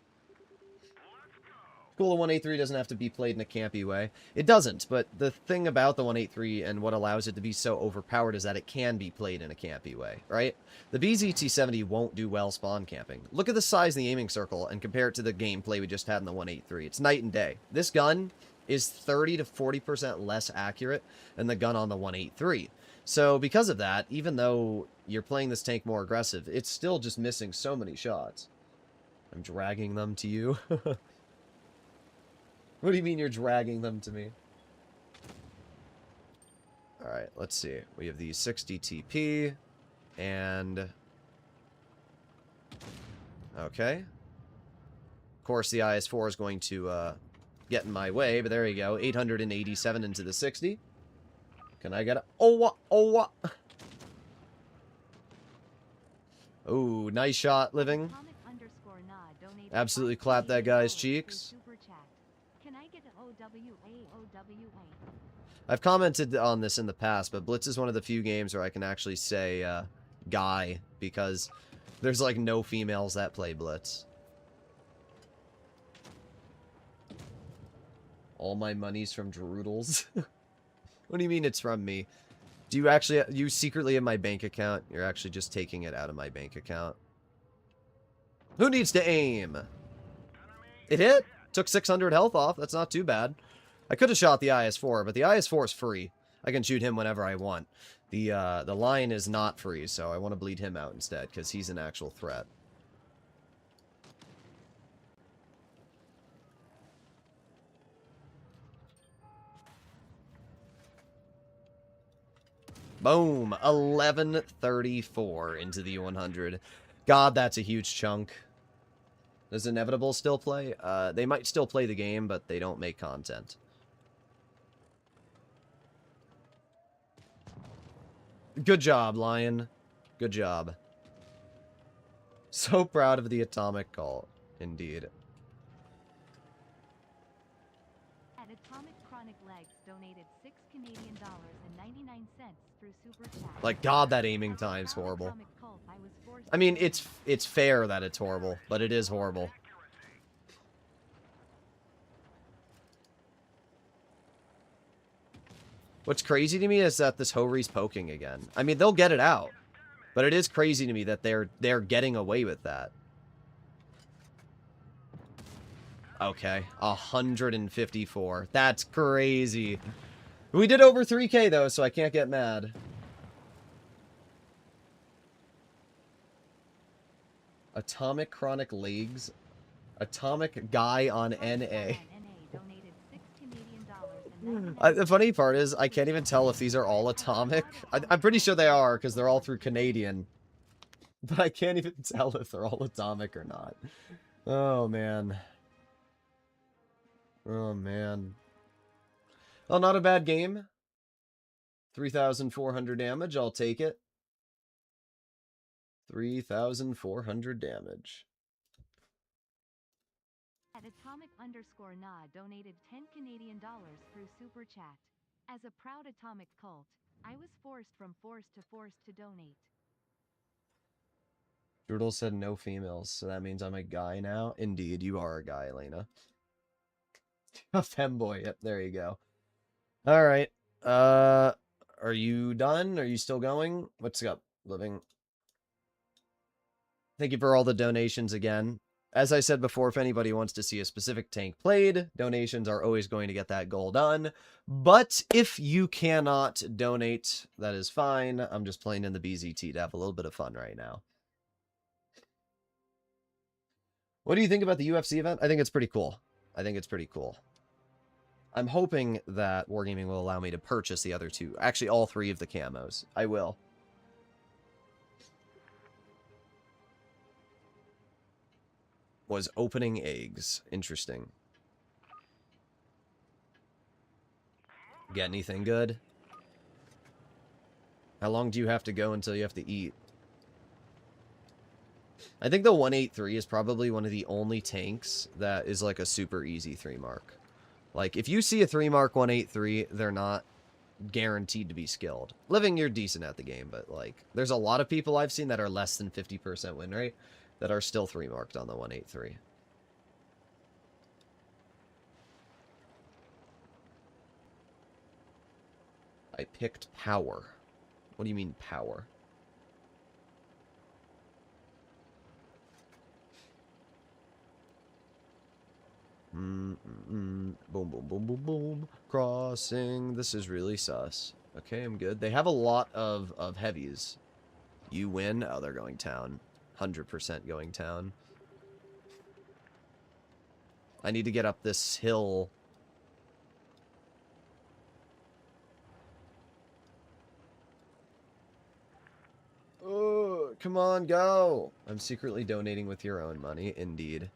Cool, the 183 doesn't have to be played in a campy way. It doesn't, but the thing about the 183 and what allows it to be so overpowered is that it can be played in a campy way, right? The BZT-70 won't do well spawn camping. Look at the size of the aiming circle and compare it to the gameplay we just had in the 183. It's night and day. This gun is 30 to 40% less accurate than the gun on the 183. So because of that, even though you're playing this tank more aggressive, it's still just missing so many shots. I'm dragging them to you. What do you mean you're dragging them to me? Alright, let's see. We have the 60 TP, and... okay. Of course, the IS-4 is going to get in my way, but there you go. 887 into the 60. Can I get a... oh, oh, oh, nice shot, Living. Absolutely clap that guy's cheeks. I've commented on this in the past, but Blitz is one of the few games where I can actually say guy, because there's like no females that play Blitz. All my money's from Droodles. What do you mean it's from me? Do you actually, you secretly in my bank account? You're actually just taking it out of my bank account. Who needs to aim? It hit. Took 600 health off. That's not too bad. I could have shot the IS-4, but the IS-4 is free. I can shoot him whenever I want. The Lion is not free, so I want to bleed him out instead, because he's an actual threat. Boom! 1134 into the 100. God, that's a huge chunk. Does Inevitable still play? They might still play the game, but they don't make content. Good job, Lion. Good job. So proud of the atomic call. Indeed. At Atomic Chronic Legs donated $6 Canadian and 99 cents through Super Chat. Like, God, that aiming time's horrible. I mean, it's fair that it's horrible, but it is horrible. What's crazy to me is that this Hoari's poking again. I mean, they'll get it out, but it is crazy to me that they're getting away with that. Okay, 154. That's crazy. We did over 3K though, so I can't get mad. Atomic Chronic Legs. Atomic Guy on NA. The funny part is, I can't even tell if these are all Atomic. I'm pretty sure they are, because they're all through Canadian. But I can't even tell if they're all Atomic or not. Oh, man. Oh, man. Oh, not a bad game. 3,400 damage, I'll take it. 3,400 damage. At Atomic_Na donated $10 Canadian through Super Chat. As a proud Atomic cult, I was forced to donate. Droodles said no females, so that means I'm a guy now? Indeed, you are a guy, Elena. A femboy, yep, there you go. Alright, are you done? Are you still going? What's up, Living? Thank you for all the donations again. As I said before, if anybody wants to see a specific tank played, donations are always going to get that goal done. But if you cannot donate, that is fine. I'm just playing in the BZT to have a little bit of fun right now. What do you think about the UFC event? I think it's pretty cool. I think it's pretty cool. I'm hoping that Wargaming will allow me to purchase the other two. Actually, all three of the camos. I will. Was opening eggs. Interesting. Get anything good? How long do you have to go until you have to eat? I think the 183 is probably one of the only tanks that is like a super easy 3-mark. Like, if you see a 3-mark 183, they're not guaranteed to be skilled. Living, you're decent at the game, but, like, there's a lot of people I've seen that are less than 50% win rate that are still 3-marked on the 183. I picked power. What do you mean, power? Boom, boom, boom, boom, boom. Crossing. This is really sus. Okay, I'm good. They have a lot of heavies. You win. Oh, they're going town. 100% going town. I need to get up this hill. Oh, come on, go. I'm secretly donating with your own money. Indeed.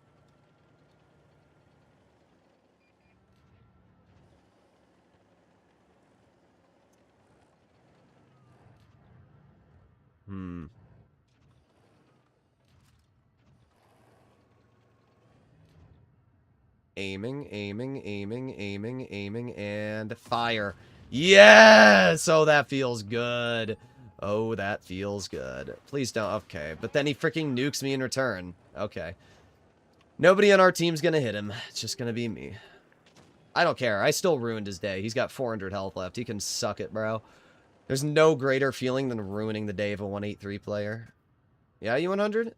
Aiming, aiming, aiming, aiming, aiming, and fire. Yes! Oh, that feels good. Oh, that feels good. Please don't. Okay, but then he freaking nukes me in return. Okay. Nobody on our team's gonna hit him. It's just gonna be me. I don't care. I still ruined his day. He's got 400 health left. He can suck it, bro. There's no greater feeling than ruining the day of a 183 player. Yeah, you 100?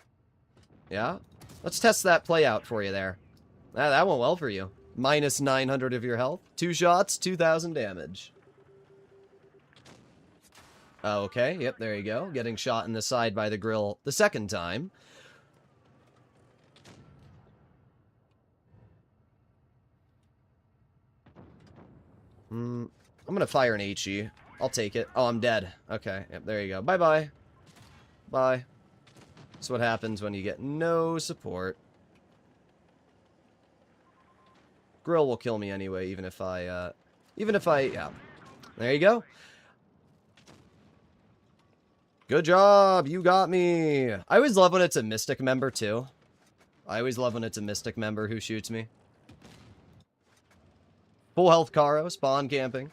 Yeah? Let's test that play out for you there. That went well for you. Minus 900 of your health. 2 shots, 2,000 damage. Okay, yep, there you go. Getting shot in the side by the grill the second time. I'm gonna fire an HE. I'll take it. Oh, I'm dead. Okay, yep, there you go. Bye-bye. Bye. That's what happens when you get no support. Grill will kill me anyway, even if I, yeah. There you go. Good job, you got me. I always love when it's a Mystic member, too. I always love when it's a Mystic member who shoots me. Full health Caro, spawn camping.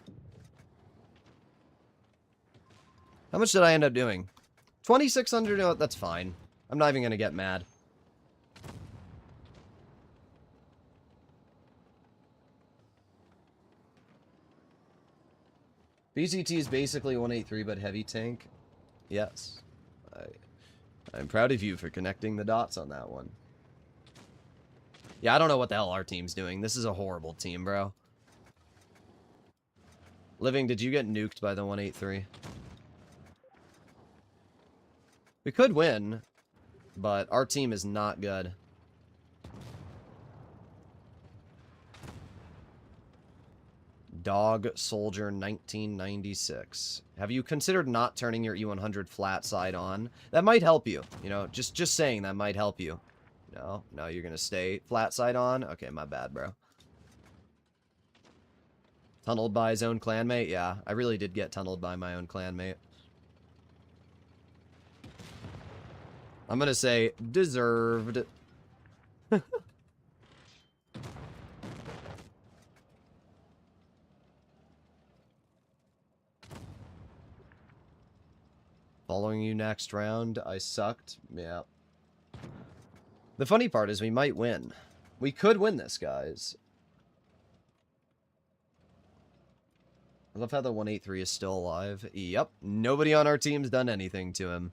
How much did I end up doing? 2,600, no, that's fine. I'm not even gonna get mad. BZT is basically 183, but heavy tank. Yes. I'm proud of you for connecting the dots on that one. Yeah, I don't know what the hell our team's doing. This is a horrible team, bro. Living, did you get nuked by the 183? We could win, but our team is not good. Dog Soldier 1996. Have you considered not turning your E100 flat side on? That might help you. You know, just saying that might help you. No, you're gonna stay flat side on? Okay, my bad, bro. Tunneled by his own clanmate? Yeah, I really did get tunneled by my own clanmate. I'm gonna say deserved. Following you next round, I sucked. Yeah. The funny part is we might win. We could win this, guys. I love how the 183 is still alive. Yep. Nobody on our team's done anything to him.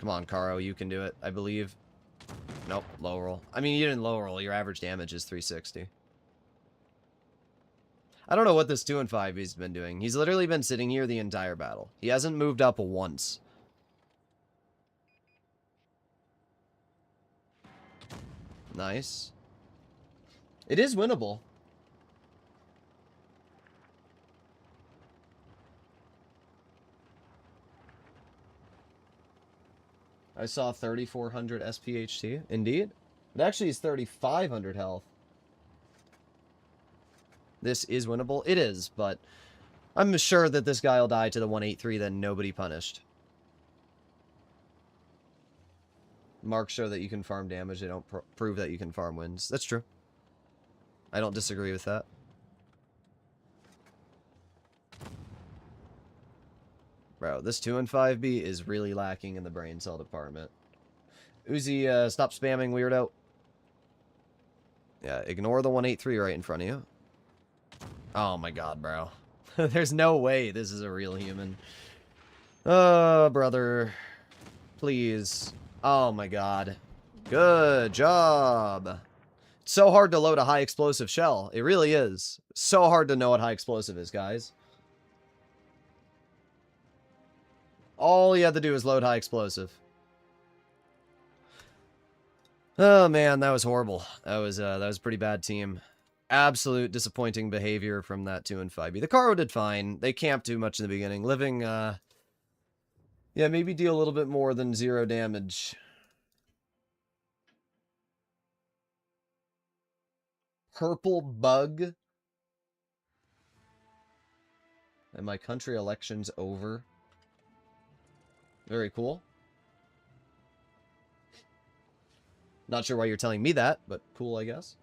Come on, Caro, you can do it, I believe. Nope, low roll. I mean, you didn't low roll. Your average damage is 360. I don't know what this 2 and 5 he's been doing. He's literally been sitting here the entire battle. He hasn't moved up once. Nice. It is winnable. I saw 3,400 SPHT. Indeed. It actually is 3,500 health. This is winnable. It is, but I'm sure that this guy will die to the 183 then nobody punished. Marks show that you can farm damage. They don't prove that you can farm wins. That's true. I don't disagree with that. Bro, this 2 and 5B is really lacking in the brain cell department. Uzi, stop spamming, weirdo. Yeah, ignore the 183 right in front of you. Oh my god, bro. There's no way this is a real human. Oh, brother. Please. Oh my god. Good job. It's so hard to load a high explosive shell. It really is. So hard to know what high explosive is, guys. All you have to do is load high explosive. Oh man, that was horrible. That was a pretty bad team. Absolute disappointing behavior from that 2 and 5B. The Caro did fine. They camped too much in the beginning. Living, yeah, maybe deal a little bit more than 0 damage. Purple bug. And my country election's over. Very cool. Not sure why you're telling me that, but cool, I guess.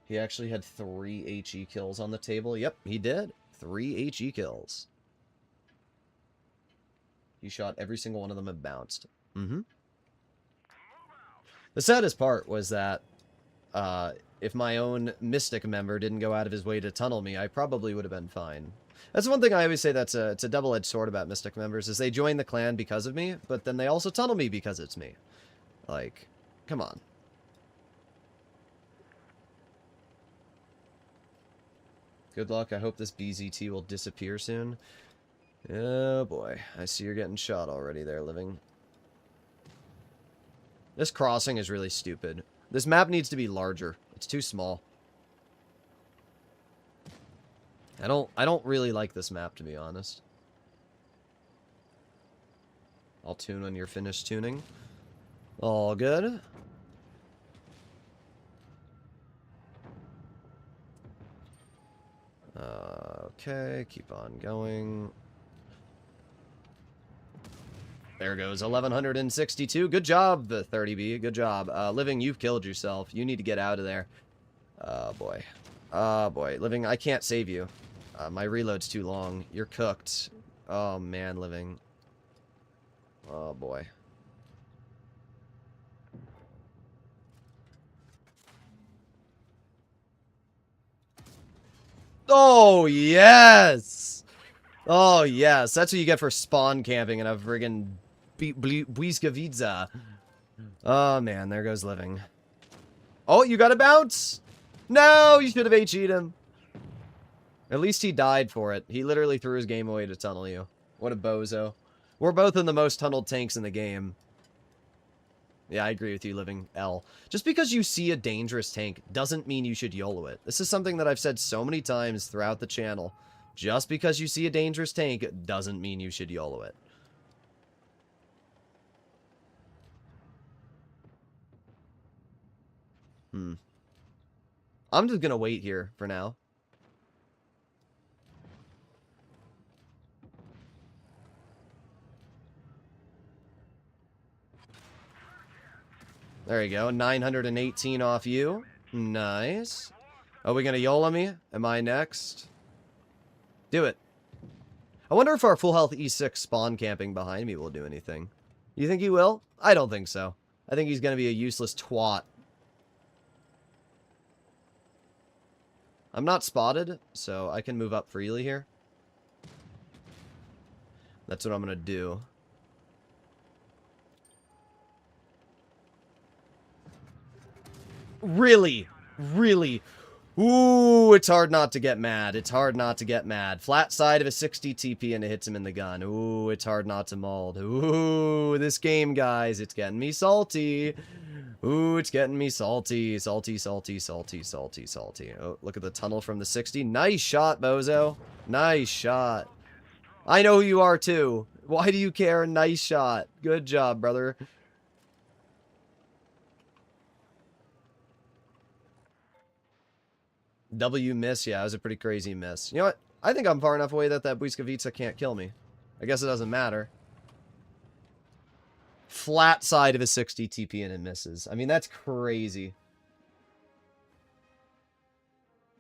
He actually had 3 HE kills on the table. Yep, he did. 3 HE kills. He shot every single one of them and bounced. Mm-hmm. The saddest part was that if my own Mystic member didn't go out of his way to tunnel me, I probably would have been fine. That's one thing I always say it's a double-edged sword about Mystic members, is they join the clan because of me, but then they also tunnel me because it's me. Like, come on. Good luck. I hope this BZT will disappear soon. Oh boy. I see you're getting shot already there, Living. This crossing is really stupid. This map needs to be larger. It's too small. I don't really like this map, to be honest. I'll tune when you're finished tuning. All good. Okay, keep on going. There goes 1162. Good job, the 30B. Good job. Living, you've killed yourself. You need to get out of there. Oh, boy. Oh, boy. Living, I can't save you. My reload's too long. You're cooked. Oh, man, Living. Oh, boy. Oh, yes! Oh, yes. That's what you get for spawn camping in a friggin' Błyskawica. Oh, man. There goes Living. Oh, you got a bounce? No, you should have HE'd him. At least he died for it. He literally threw his game away to tunnel you. What a bozo. We're both in the most tunneled tanks in the game. Yeah, I agree with you, Living L. Just because you see a dangerous tank doesn't mean you should YOLO it. This is something that I've said so many times throughout the channel. Just because you see a dangerous tank doesn't mean you should YOLO it. I'm just gonna wait here for now. There you go. 918 off you. Nice. Are we gonna YOLO me? Am I next? Do it. I wonder if our full health E6 spawn camping behind me will do anything. You think he will? I don't think so. I think he's gonna be a useless twat. I'm not spotted, so I can move up freely here. That's what I'm gonna do. Really? Really? Ooh, it's hard not to get mad. It's hard not to get mad. Flat side of a 60 TP and it hits him in the gun. Ooh, it's hard not to mold. Ooh, this game, guys, it's getting me salty. Ooh, it's getting me salty. Salty, salty, salty, salty, salty. Oh, look at the tunnel from the 60. Nice shot, Bozo. Nice shot. I know who you are, too. Why do you care? Nice shot. Good job, brother. W miss, yeah, it was a pretty crazy miss. You know what? I think I'm far enough away that Błyskawica can't kill me. I guess it doesn't matter. Flat side of a 60 TP and it misses. I mean, that's crazy.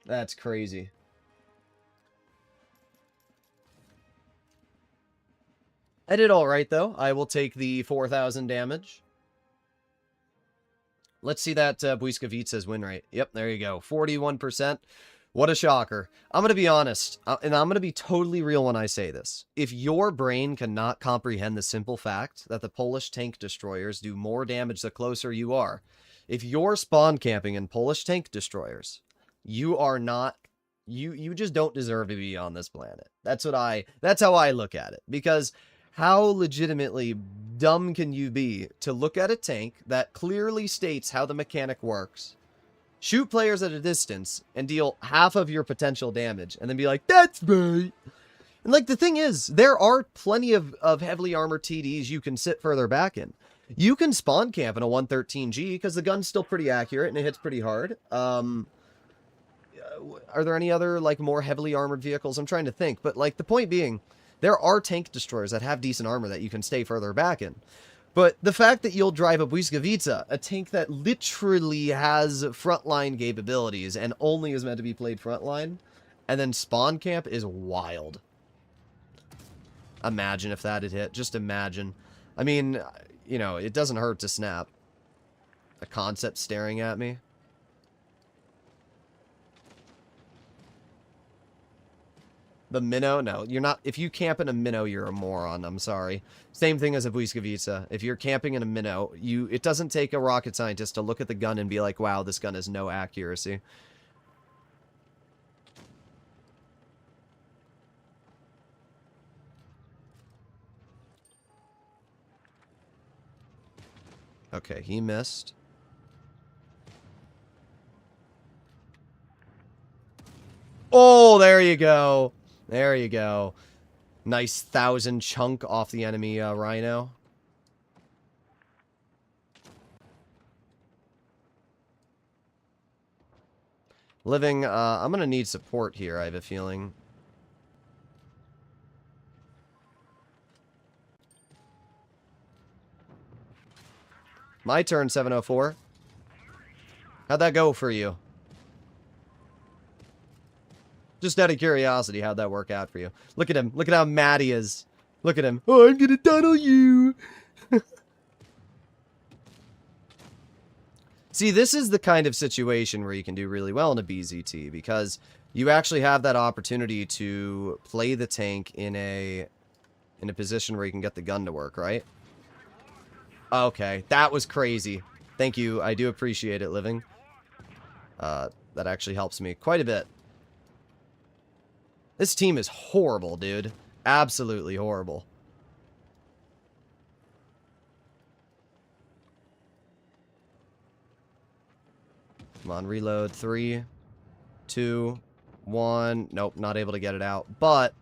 That's crazy. I did alright, though. I will take the 4,000 damage. Let's see that Błyskawica's win rate. Yep, there you go. 41%. What a shocker. I'm going to be honest, and I'm going to be totally real when I say this. If your brain cannot comprehend the simple fact that the Polish tank destroyers do more damage the closer you are, if you're spawn camping in Polish tank destroyers, you are not, you just don't deserve to be on this planet. That's how I look at it. Because how legitimately dumb can you be to look at a tank that clearly states how the mechanic works, shoot players at a distance, and deal half of your potential damage, and then be like, that's right. And, like, the thing is, there are plenty of heavily armored TDs you can sit further back in. You can spawn camp in a 113G, because the gun's still pretty accurate, and it hits pretty hard. Are there any other, like, more heavily armored vehicles? I'm trying to think, but, like, the point being, there are tank destroyers that have decent armor that you can stay further back in. But the fact that you'll drive a Błyskawica, a tank that literally has frontline capabilities and only is meant to be played frontline, and then spawn camp is wild. Imagine if that had hit. Just imagine. I mean, you know, it doesn't hurt to snap. A concept staring at me. The minnow? No, you're not. If you camp in a minnow, you're a moron. I'm sorry. Same thing as a Błyskawica. If you're camping in a minnow, it doesn't take a rocket scientist to look at the gun and be like, wow, this gun has no accuracy. Okay, he missed. Oh, there you go. There you go. Nice 1,000 chunk off the enemy Rhino. Living, I'm going to need support here, I have a feeling. My turn, 704. How'd that go for you? Just out of curiosity, how'd that work out for you? Look at him. Look at how mad he is. Look at him. Oh, I'm gonna tunnel you. See, this is the kind of situation where you can do really well in a BZT, because you actually have that opportunity to play the tank in a position where you can get the gun to work, right? Okay, that was crazy. Thank you. I do appreciate it, Living. That actually helps me quite a bit. This team is horrible, dude. Absolutely horrible. Come on, reload. 3, 2, 1. Nope, not able to get it out. But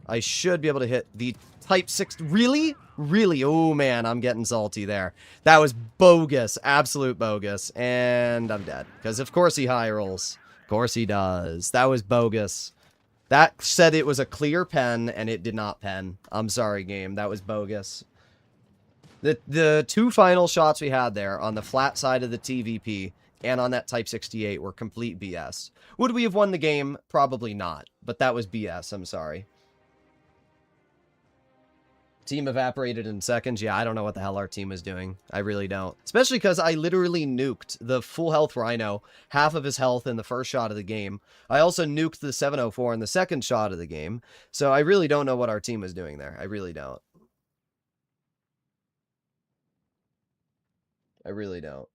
I should be able to hit the Type 6. Really? Really? Oh, man, I'm getting salty there. That was bogus. Absolute bogus. And I'm dead. Because, of course, he high rolls. Of course he does. That was bogus. That said it was a clear pen, and it did not pen. I'm sorry, game. That was bogus. The two final shots we had there on the flat side of the TVP and on that Type 68 were complete BS. Would we have won the game? Probably not. But that was BS. I'm sorry. Team evaporated in seconds. Yeah, I don't know what the hell our team was doing. I really don't. Especially because I literally nuked the full health Rhino, half of his health in the first shot of the game. I also nuked the 704 in the second shot of the game. So I really don't know what our team was doing there. I really don't. I really don't.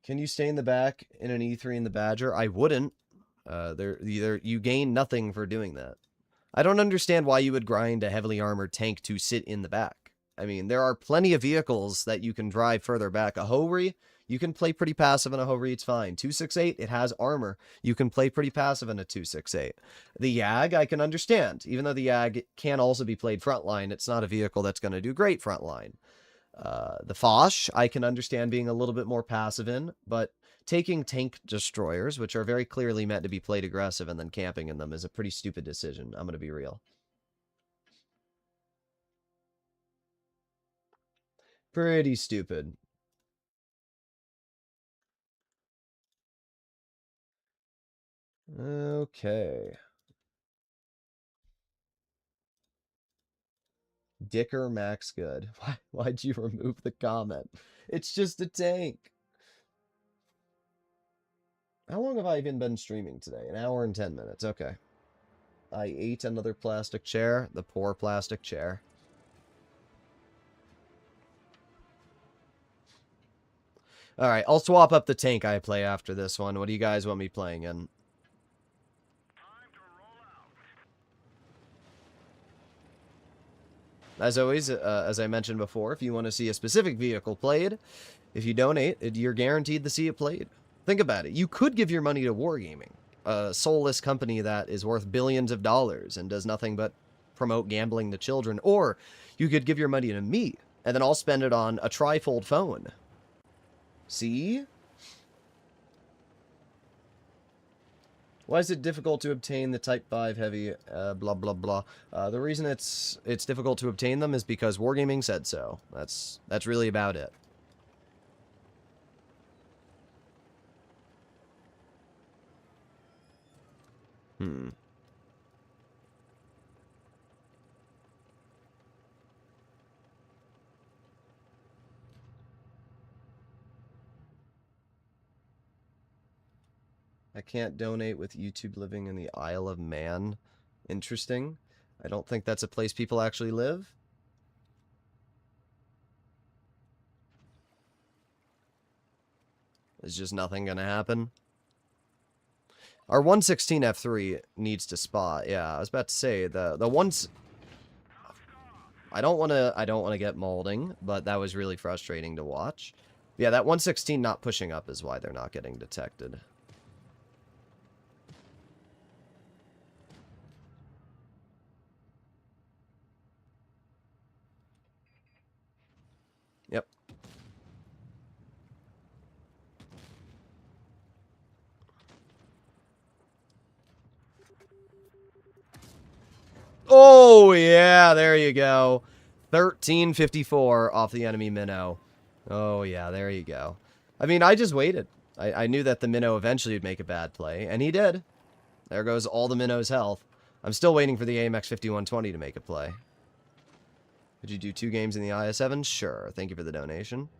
Can you stay in the back in an E3 in the Badger? I wouldn't. You gain nothing for doing that. I don't understand why you would grind a heavily armored tank to sit in the back. I mean, there are plenty of vehicles that you can drive further back. A Ho-Ri, you can play pretty passive in a Ho-Ri, it's fine. 268, it has armor. You can play pretty passive in a 268. The Yag, I can understand. Even though the Yag can also be played frontline, it's not a vehicle that's going to do great frontline. The Foch, I can understand being a little bit more passive in, but taking tank destroyers, which are very clearly meant to be played aggressive, and then camping in them is a pretty stupid decision. I'm going to be real. Pretty stupid. Okay. Dicker Max Good. Why'd you remove the comment? It's just a tank. How long have I even been streaming today? An hour and 10 minutes. Okay. I ate another plastic chair. The poor plastic chair. Alright, I'll swap up the tank I play after this one. What do you guys want me playing in? As always, as I mentioned before, if you want to see a specific vehicle played, if you donate, you're guaranteed to see it played. Think about it. You could give your money to Wargaming, a soulless company that is worth billions of dollars and does nothing but promote gambling to children. Or you could give your money to me, and then I'll spend it on a trifold phone. See? Why is it difficult to obtain the Type 5 heavy, blah, blah, blah? The reason it's difficult to obtain them is because Wargaming said so. That's really about it. I can't donate with YouTube living in the Isle of Man. Interesting. I don't think that's a place people actually live. There's just nothing gonna happen. Our 116 F3 needs to spot. Yeah, I was about to say the ones. I don't want to get molding, but that was really frustrating to watch. Yeah, that 116 not pushing up is why they're not getting detected. Yep. Oh, yeah, there you go. 1354 off the enemy minnow. Oh, yeah, there you go. I mean, I just waited. I knew that the minnow eventually would make a bad play, and he did. There goes all the minnow's health. I'm still waiting for the AMX 5120 to make a play. Could you do 2 games in the IS-7? Sure. Thank you for the donation.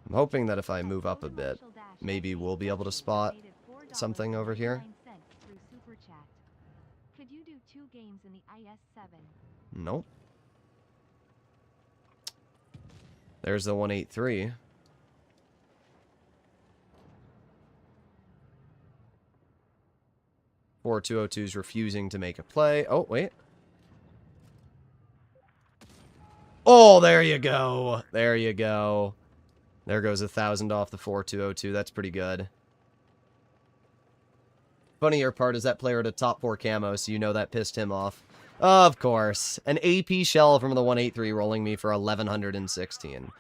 I'm hoping that if I move up a bit, maybe we'll be able to spot something over here. Could you do 2 games in the IS-7? Nope. There's the 183. Four 202's refusing to make a play. Oh, wait. Oh, there you go. There you go. There goes 1,000 off the 4202. That's pretty good. Funnier part is that player had a top 4 camo, so you know that pissed him off. Of course. An AP shell from the 183 rolling me for 1,116.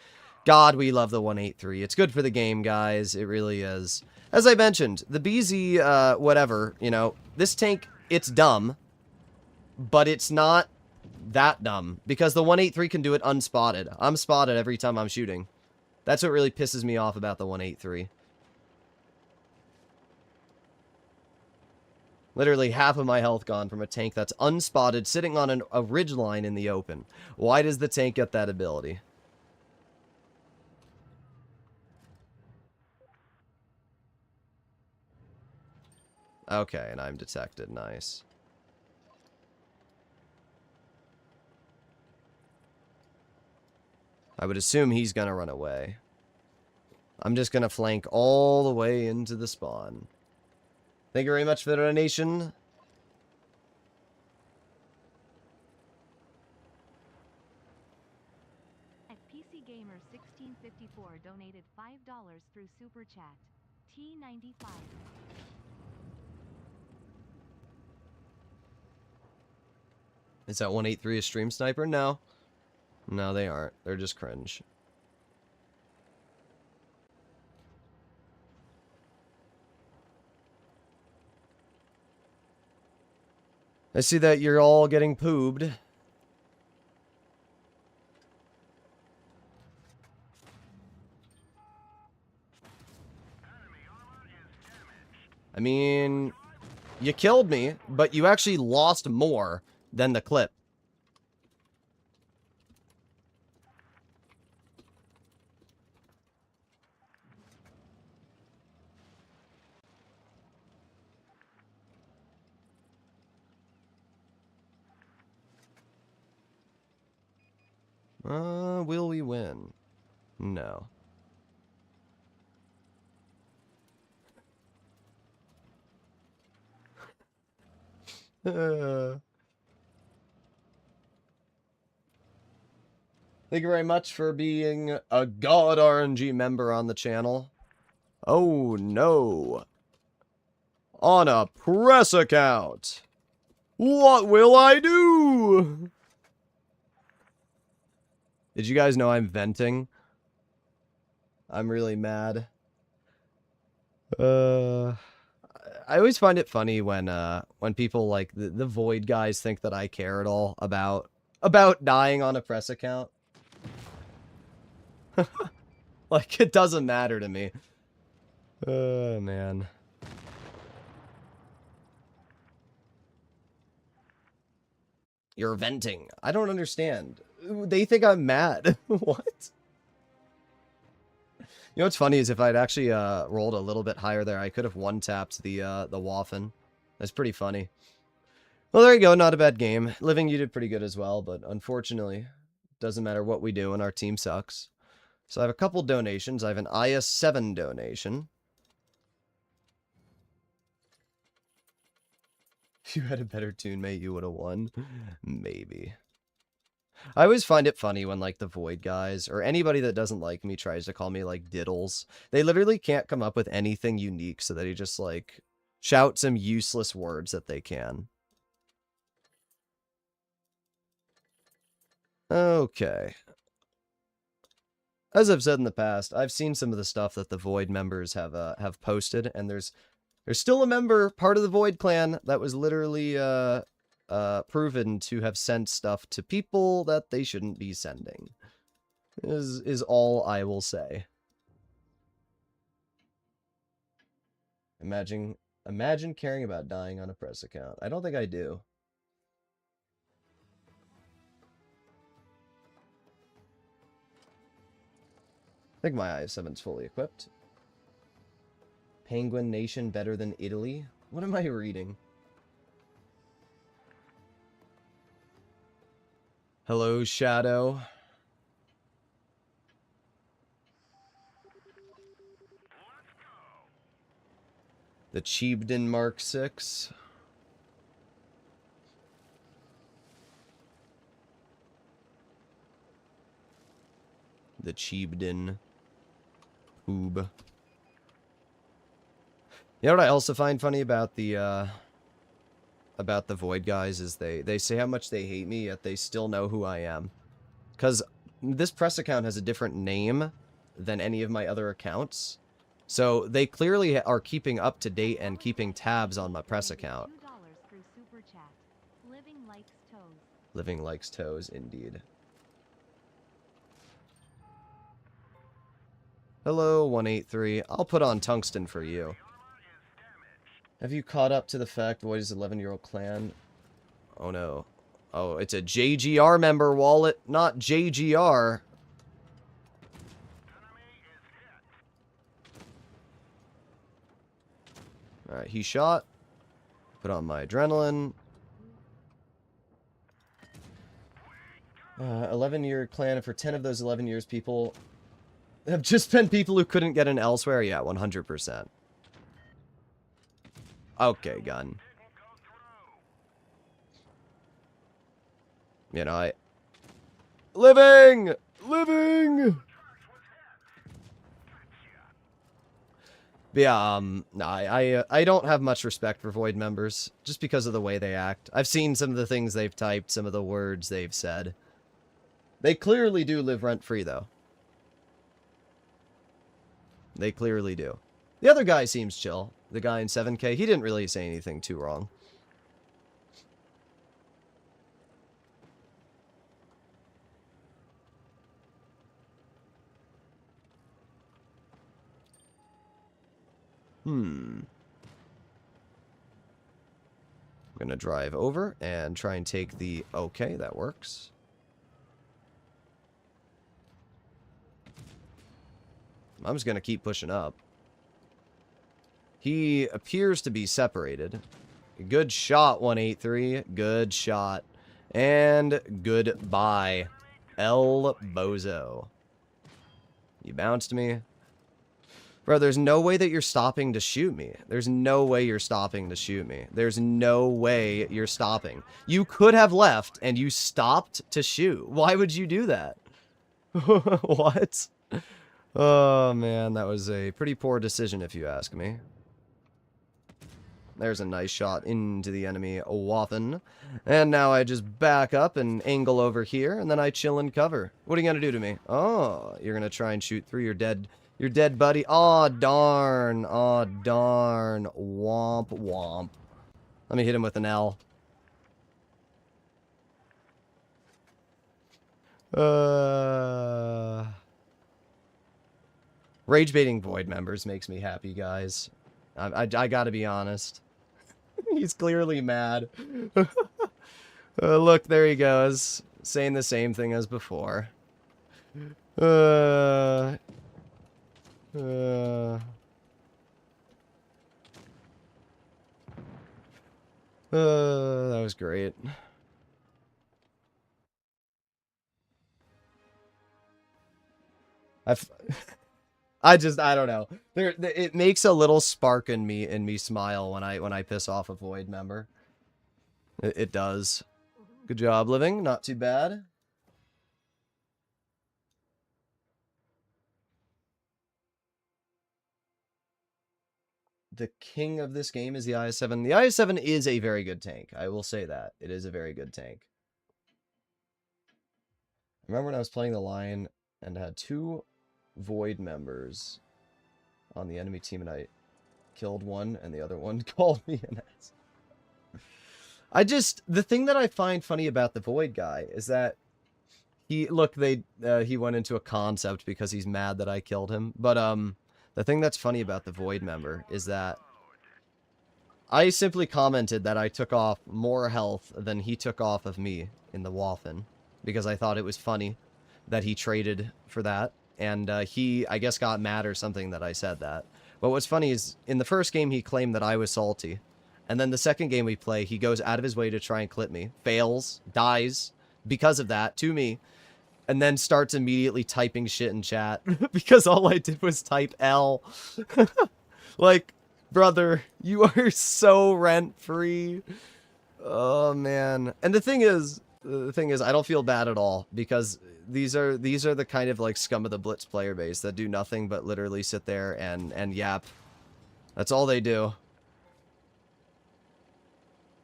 God, we love the 183. It's good for the game, guys. It really is. As I mentioned, the BZ, whatever, you know, this tank, it's dumb, but it's not that dumb, because the 183 can do it unspotted. I'm spotted every time I'm shooting. That's what really pisses me off about the 183. Literally half of my health gone from a tank that's unspotted, sitting on a ridge line in the open. Why does the tank get that ability? Okay, and I'm detected. Nice. I would assume he's gonna run away. I'm just gonna flank all the way into the spawn. Thank you very much for the donation. At PC Gamer 1654 donated $5 through Super Chat. T95. Is that 183 a stream sniper? No. No, they aren't. They're just cringe. I see that you're all getting poobed. I mean, you killed me, but you actually lost more than the clip. Will we win? No. Thank you very much for being a God RNG member on the channel. Oh no. On a press account. What will I do? Did you guys know I'm venting? I'm really mad. I always find it funny when people like the Void guys think that I care at all about dying on a press account. Like, it doesn't matter to me. Oh, man. You're venting. I don't understand. They think I'm mad. What? You know what's funny is if I'd actually rolled a little bit higher there, I could have one-tapped the Waffen. That's pretty funny. Well, there you go. Not a bad game. Living, you did pretty good as well, but unfortunately, doesn't matter what we do and our team sucks. So I have a couple donations. I have an IS-7 donation. If you had a better tune, mate, you would have won. Maybe. I always find it funny when, like, the Void guys, or anybody that doesn't like me tries to call me, like, Diddles. They literally can't come up with anything unique, so that he just, like, shout some useless words that they can. Okay. As I've said in the past, I've seen some of the stuff that the Void members have posted, and there's still a member, part of the Void clan, that was literally proven to have sent stuff to people that they shouldn't be sending. Is all I will say. Imagine caring about dying on a press account. I don't think I do. I think my IS-7's fully equipped. Penguin Nation better than Italy? What am I reading? Hello, Shadow. The Cheebden Mark 6. The Cheebden Oob. You know what I also find funny about the Void guys is they say how much they hate me, yet they still know who I am. Because this press account has a different name than any of my other accounts. So they clearly are keeping up to date and keeping tabs on my press account. $2 through Super Chat. Living likes toes. Living likes toes, indeed. Hello, 183. I'll put on tungsten for you. Have you caught up to the fact Void is 11-year-old clan? Oh no. Oh, it's a JGR member wallet, not JGR. Alright, he shot. Put on my adrenaline. 11-year clan, and for 10 of those 11 years, people have just been people who couldn't get in elsewhere? Yeah, 100%. Okay, gun. You know, Living! Living! But yeah, no, I don't have much respect for Void members, just because of the way they act. I've seen some of the things they've typed, some of the words they've said. They clearly do live rent-free, though. They clearly do. The other guy seems chill. The guy in 7K, he didn't really say anything too wrong. I'm gonna drive over and try and take the... Okay, that works. I'm just gonna keep pushing up. He appears to be separated. Good shot, 183. Good shot. And goodbye, El Bozo. You bounced me. Bro, there's no way that you're stopping to shoot me. There's no way you're stopping to shoot me. There's no way you're stopping. You could have left, and you stopped to shoot. Why would you do that? What? Oh, man, that was a pretty poor decision, if you ask me. There's a nice shot into the enemy waffen. And now I just back up and angle over here, and then I chill and cover. What are you going to do to me? Oh, you're going to try and shoot through your dead buddy. Aw, darn. Aw, darn. Womp, womp. Let me hit him with an L. Rage baiting Void members makes me happy, guys. I gotta be honest. He's clearly mad. Look, there he goes. Saying the same thing as before. That was great. I don't know. It makes a little spark in me smile when I piss off a Void member. It does. Good job, Living. Not too bad. The king of this game is the IS-7. The IS-7 is a very good tank. I will say that. It is a very good tank. I remember when I was playing the line and had 2 Void members on the enemy team, and I killed one, and the other one called me an ass. The thing that I find funny about the Void guy is that he went into a concept because he's mad that I killed him. But, the thing that's funny about the Void member is that I simply commented that I took off more health than he took off of me in the Waffen, because I thought it was funny that he traded for that. And he, I guess, got mad or something that I said that. But what's funny is, in the first game, he claimed that I was salty. And then the second game we play, he goes out of his way to try and clip me. Fails. Dies. Because of that, to me. And then starts immediately typing shit in chat. Because all I did was type L. Like, brother, you are so rent-free. Oh, man. And the thing is, I don't feel bad at all, because these are the kind of, like, scum of the Blitz player base that do nothing but literally sit there and yap. That's all they do.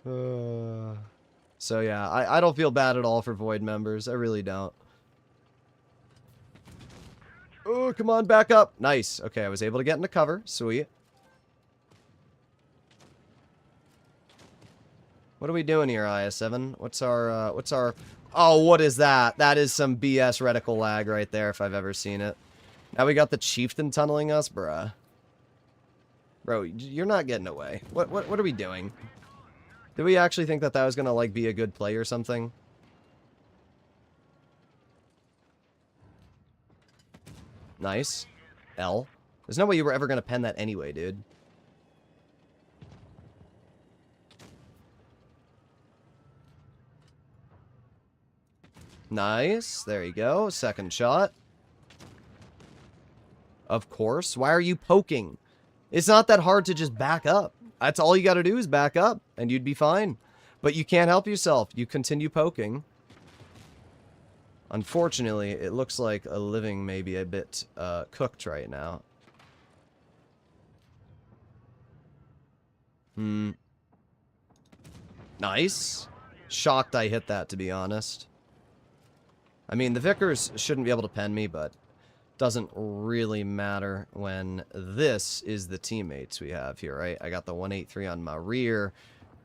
So yeah, I don't feel bad at all for Void members. I really don't. Oh, come on, back up. Nice. Okay, I was able to get into cover. Sweet. What are we doing here, IS-7? What's our... Oh, what is that? That is some BS reticle lag right there, if I've ever seen it. Now we got the Chieftain tunneling us? Bruh. Bro, you're not getting away. What are we doing? Did we actually think that was gonna, like, be a good play or something? Nice. L. There's no way you were ever gonna pen that anyway, dude. Nice. There you go. Second shot. Of course. Why are you poking? It's not that hard to just back up. That's all you got to do is back up, and you'd be fine. But you can't help yourself. You continue poking. Unfortunately, it looks like a living may be a bit cooked right now. Nice. Shocked I hit that, to be honest. I mean, the Vickers shouldn't be able to pen me, but doesn't really matter when this is the teammates we have here, right? I got the 183 on my rear,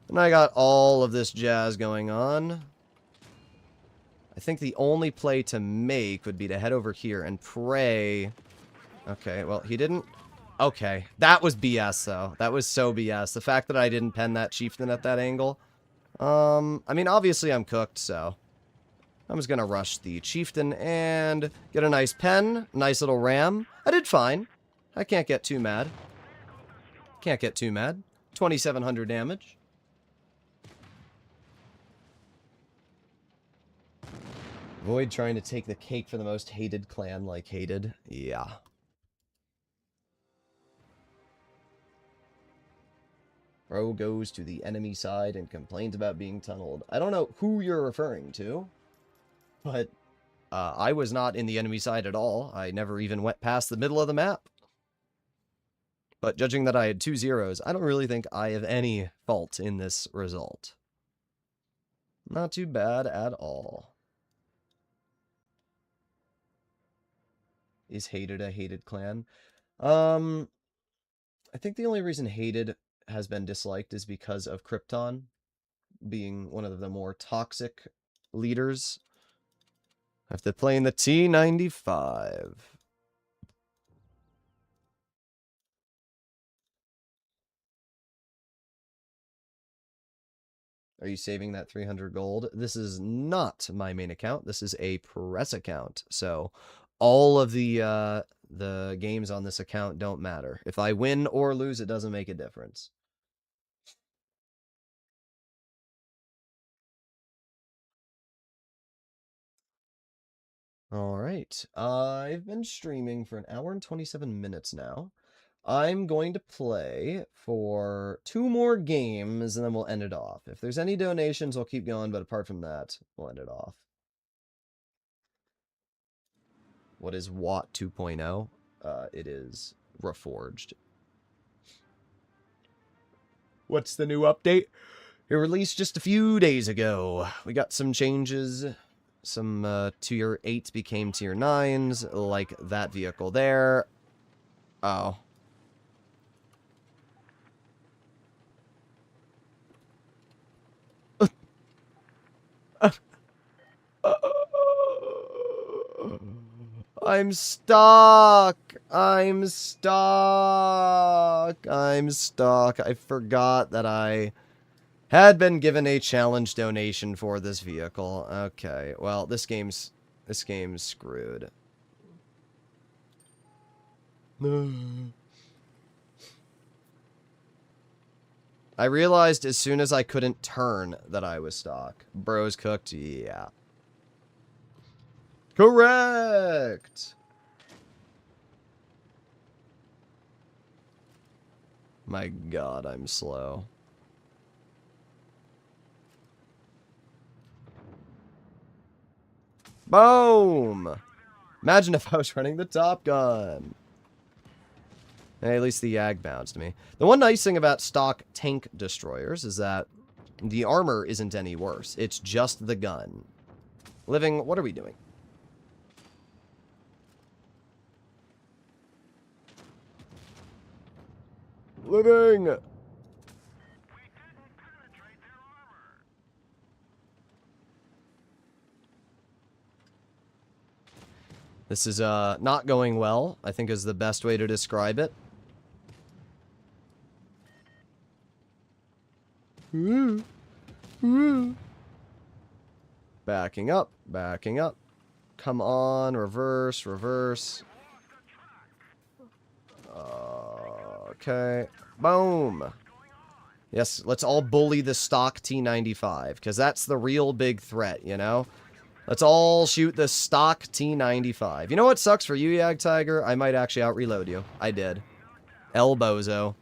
and I got all of this jazz going on. I think the only play to make would be to head over here and pray. Okay, well, he didn't. Okay, that was BS, though. That was so BS. The fact that I didn't pen that chieftain at that angle. I mean, obviously I'm cooked, so I'm just gonna rush the chieftain and get a nice pen. Nice little ram. I did fine. I can't get too mad. Can't get too mad. 2,700 damage. Avoid trying to take the cake for the most hated clan like hated. Yeah. Bro goes to the enemy side and complains about being tunneled. I don't know who you're referring to, but I was not in the enemy side at all. I never even went past the middle of the map. But judging that I had 2 zeros, I don't really think I have any fault in this result. Not too bad at all. Is hated a hated clan? I think the only reason hated has been disliked is because of Krypton being one of the more toxic leaders. I have to play in the T95. Are you saving that 300 gold? This is not my main account. This is a press account. So all of the games on this account don't matter. If I win or lose, it doesn't make a difference. Alright, I've been streaming for 1 hour and 27 minutes now. I'm going to play for 2 more games, and then we'll end it off. If there's any donations, we'll keep going, but apart from that, we'll end it off. What is Watt 2.0? It is Reforged. What's the new update? It released just a few days ago. We got some changes. Some tier 8s became tier 9s, like that vehicle there. Oh. I'm stuck. I'm stuck. I'm stuck. I forgot that I had been given a challenge donation for this vehicle. Okay, well, this game's screwed. I realized as soon as I couldn't turn that I was stuck. Bros cooked, yeah. Correct! My god, I'm slow. Boom! Imagine if I was running the Top Gun. Hey, at least the Yag bounced me. The one nice thing about stock tank destroyers is that the armor isn't any worse. It's just the gun. Living, what are we doing? Living! This is not going well, I think is the best way to describe it. Backing up, backing up. Come on, reverse, reverse. Okay, boom. Yes, let's all bully the stock T95, because that's the real big threat, you know? Let's all shoot the stock T95. You know what sucks for you, Yag Tiger? I might actually out-reload you. I did. El Bozo.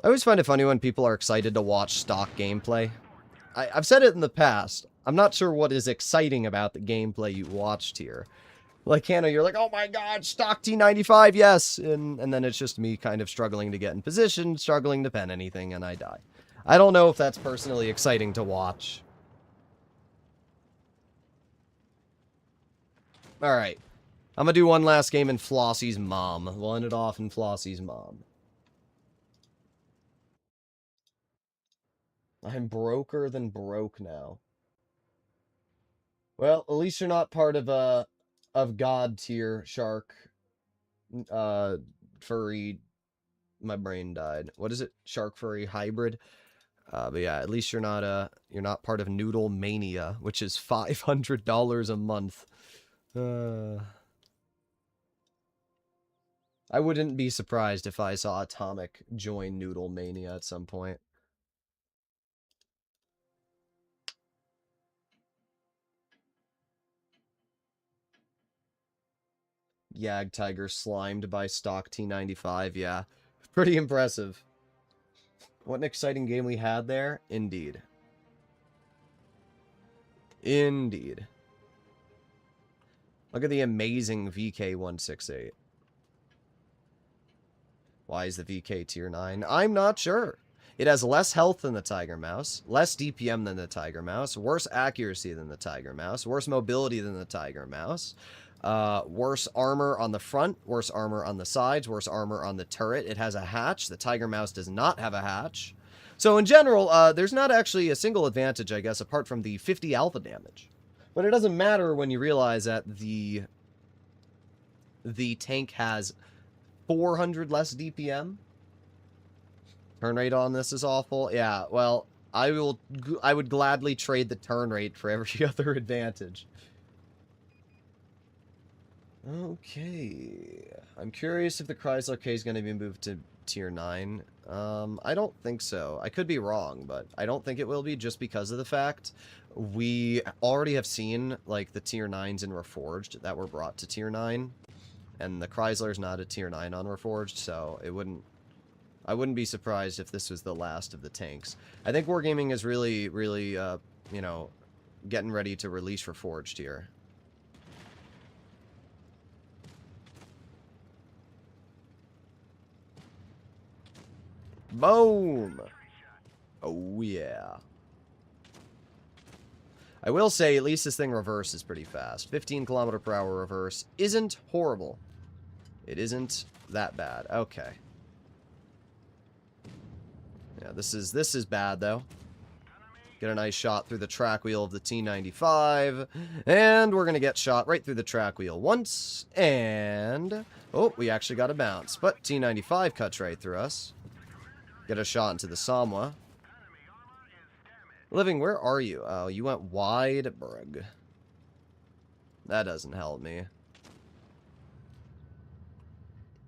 I always find it funny when people are excited to watch stock gameplay. I've said it in the past. I'm not sure what is exciting about the gameplay you watched here. Like, Hannah, you're like, oh my god, stock T95, yes! And then it's just me kind of struggling to get in position, struggling to pen anything, and I die. I don't know if that's personally exciting to watch. Alright. I'm gonna do one last game in Flossie's mom. We'll end it off in Flossie's mom. I'm broker than broke now. Well, at least you're not part of God tier shark. Furry. My brain died. What is it? Shark furry hybrid. But yeah, at least you're not part of Noodle Mania, which is $500 a month. I wouldn't be surprised if I saw Atomic join Noodle Mania at some point. Yag Tiger slimed by stock T95, yeah. Pretty impressive. What an exciting game we had there. Indeed. Indeed. Look at the amazing VK168. Why is the VK tier 9? I'm not sure. It has less health than the Tiger Mouse, less DPM than the Tiger Mouse, worse accuracy than the Tiger Mouse, worse mobility than the Tiger Mouse, worse armor on the front, worse armor on the sides, worse armor on the turret. It has a hatch. The Tiger Mouse does not have a hatch. So in general, there's not actually a single advantage, I guess, apart from the 50 alpha damage. But it doesn't matter when you realize that the tank has 400 less DPM. Turn rate on this is awful. Yeah, well, I would gladly trade the turn rate for every other advantage. Okay. I'm curious if the Chrysler K is going to be moved to tier 9. I don't think so. I could be wrong, but I don't think it will be just because of the fact we already have seen, like, the tier 9s in Reforged that were brought to tier 9. And the Chrysler's not a tier 9 on Reforged, so I wouldn't be surprised if this was the last of the tanks. I think Wargaming is really, you know, getting ready to release Reforged here. Boom! Oh, yeah. I will say, at least this thing reverses pretty fast. 15 km per hour reverse isn't horrible. It isn't that bad. Okay. Yeah, this is bad, though. Get a nice shot through the track wheel of the T95. And we're going to get shot right through the track wheel once. And... oh, we actually got a bounce. But T95 cuts right through us. Get a shot into the Samwa. Living, where are you? Oh, you went wide. Brug. That doesn't help me.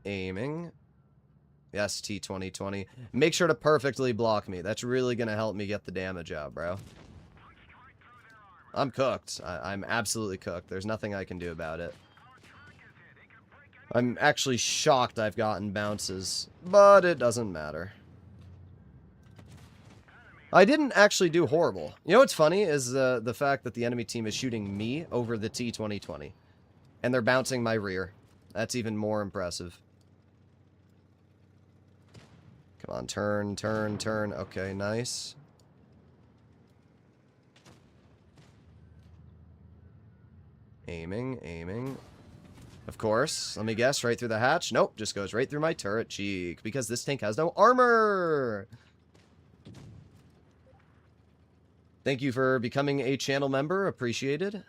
Aiming. Yes, T2020. Make sure to perfectly block me. That's really going to help me get the damage out, bro. I'm cooked. I'm absolutely cooked. There's nothing I can do about it. I'm actually shocked I've gotten bounces, but it doesn't matter. I didn't actually do horrible. You know what's funny is the fact that the enemy team is shooting me over the T2020. And they're bouncing my rear. That's even more impressive. Come on, turn, turn, turn. Okay, nice. Aiming, aiming. Of course. Let me guess, right through the hatch? Nope, just goes right through my turret cheek. Because this tank has no armor! Thank you for becoming a channel member. Appreciated.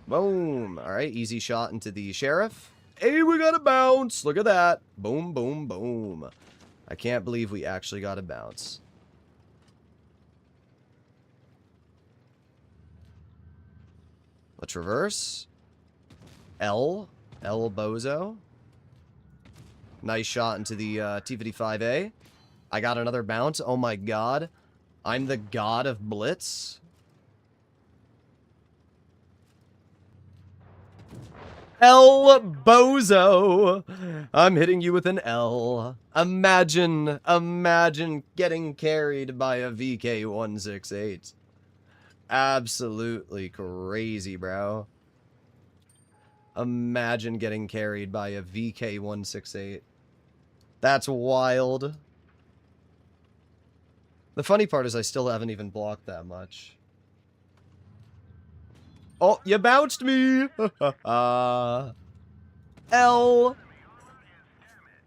Boom. Alright, easy shot into the sheriff. Hey, we got a bounce! Look at that. Boom, boom, boom. I can't believe we actually got a bounce. Let's reverse. L. El Bozo. Nice shot into the T-55A. I got another bounce. Oh my god. I'm the god of Blitz. L Bozo. I'm hitting you with an L. Imagine getting carried by a VK168. Absolutely crazy, bro. Imagine getting carried by a VK168. That's wild. The funny part is I still haven't even blocked that much. Oh, you bounced me! L.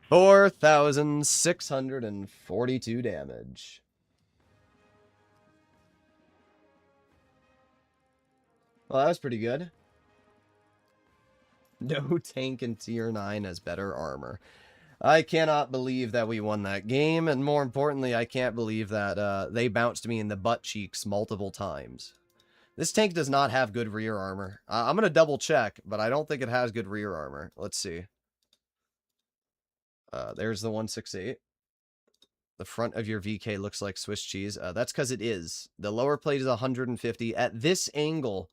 4,642 damage. Well, that was pretty good. No tank in tier 9 has better armor. I cannot believe that we won that game, and more importantly, I can't believe that they bounced me in the butt cheeks multiple times. This tank does not have good rear armor. I'm going to double check, but I don't think it has good rear armor. Let's see. There's the 168. The front of your VK looks like Swiss cheese. That's because it is. The lower plate is 150. At this angle,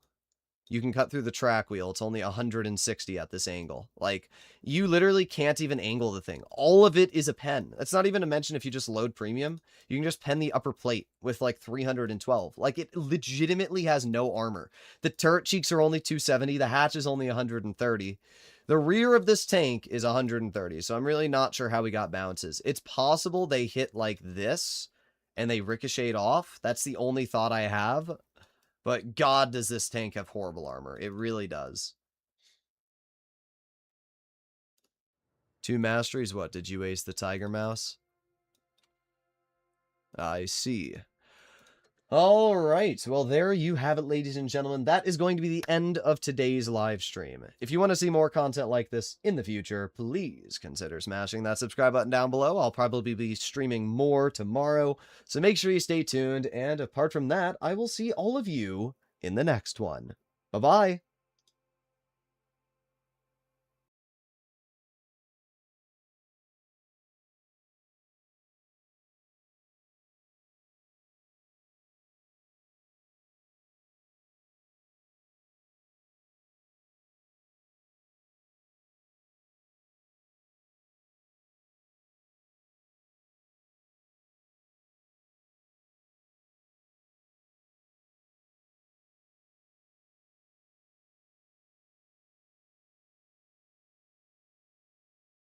you can cut through the track wheel. It's only 160 at this angle. Like, you literally can't even angle the thing. All of it is a pen. That's not even to mention if you just load premium. You can just pen the upper plate with like 312. Like, it legitimately has no armor. The turret cheeks are only 270. The hatch is only 130. The rear of this tank is 130. So I'm really not sure how we got bounces. It's possible they hit like this and they ricocheted off. That's the only thought I have. But god, does this tank have horrible armor. It really does. 2 masteries. What, did you ace the Tiger Mouse? I see. All right. Well, there you have it, ladies and gentlemen. That is going to be the end of today's live stream. If you want to see more content like this in the future, please consider smashing that subscribe button down below. I'll probably be streaming more tomorrow, so make sure you stay tuned. And apart from that, I will see all of you in the next one. Bye-bye.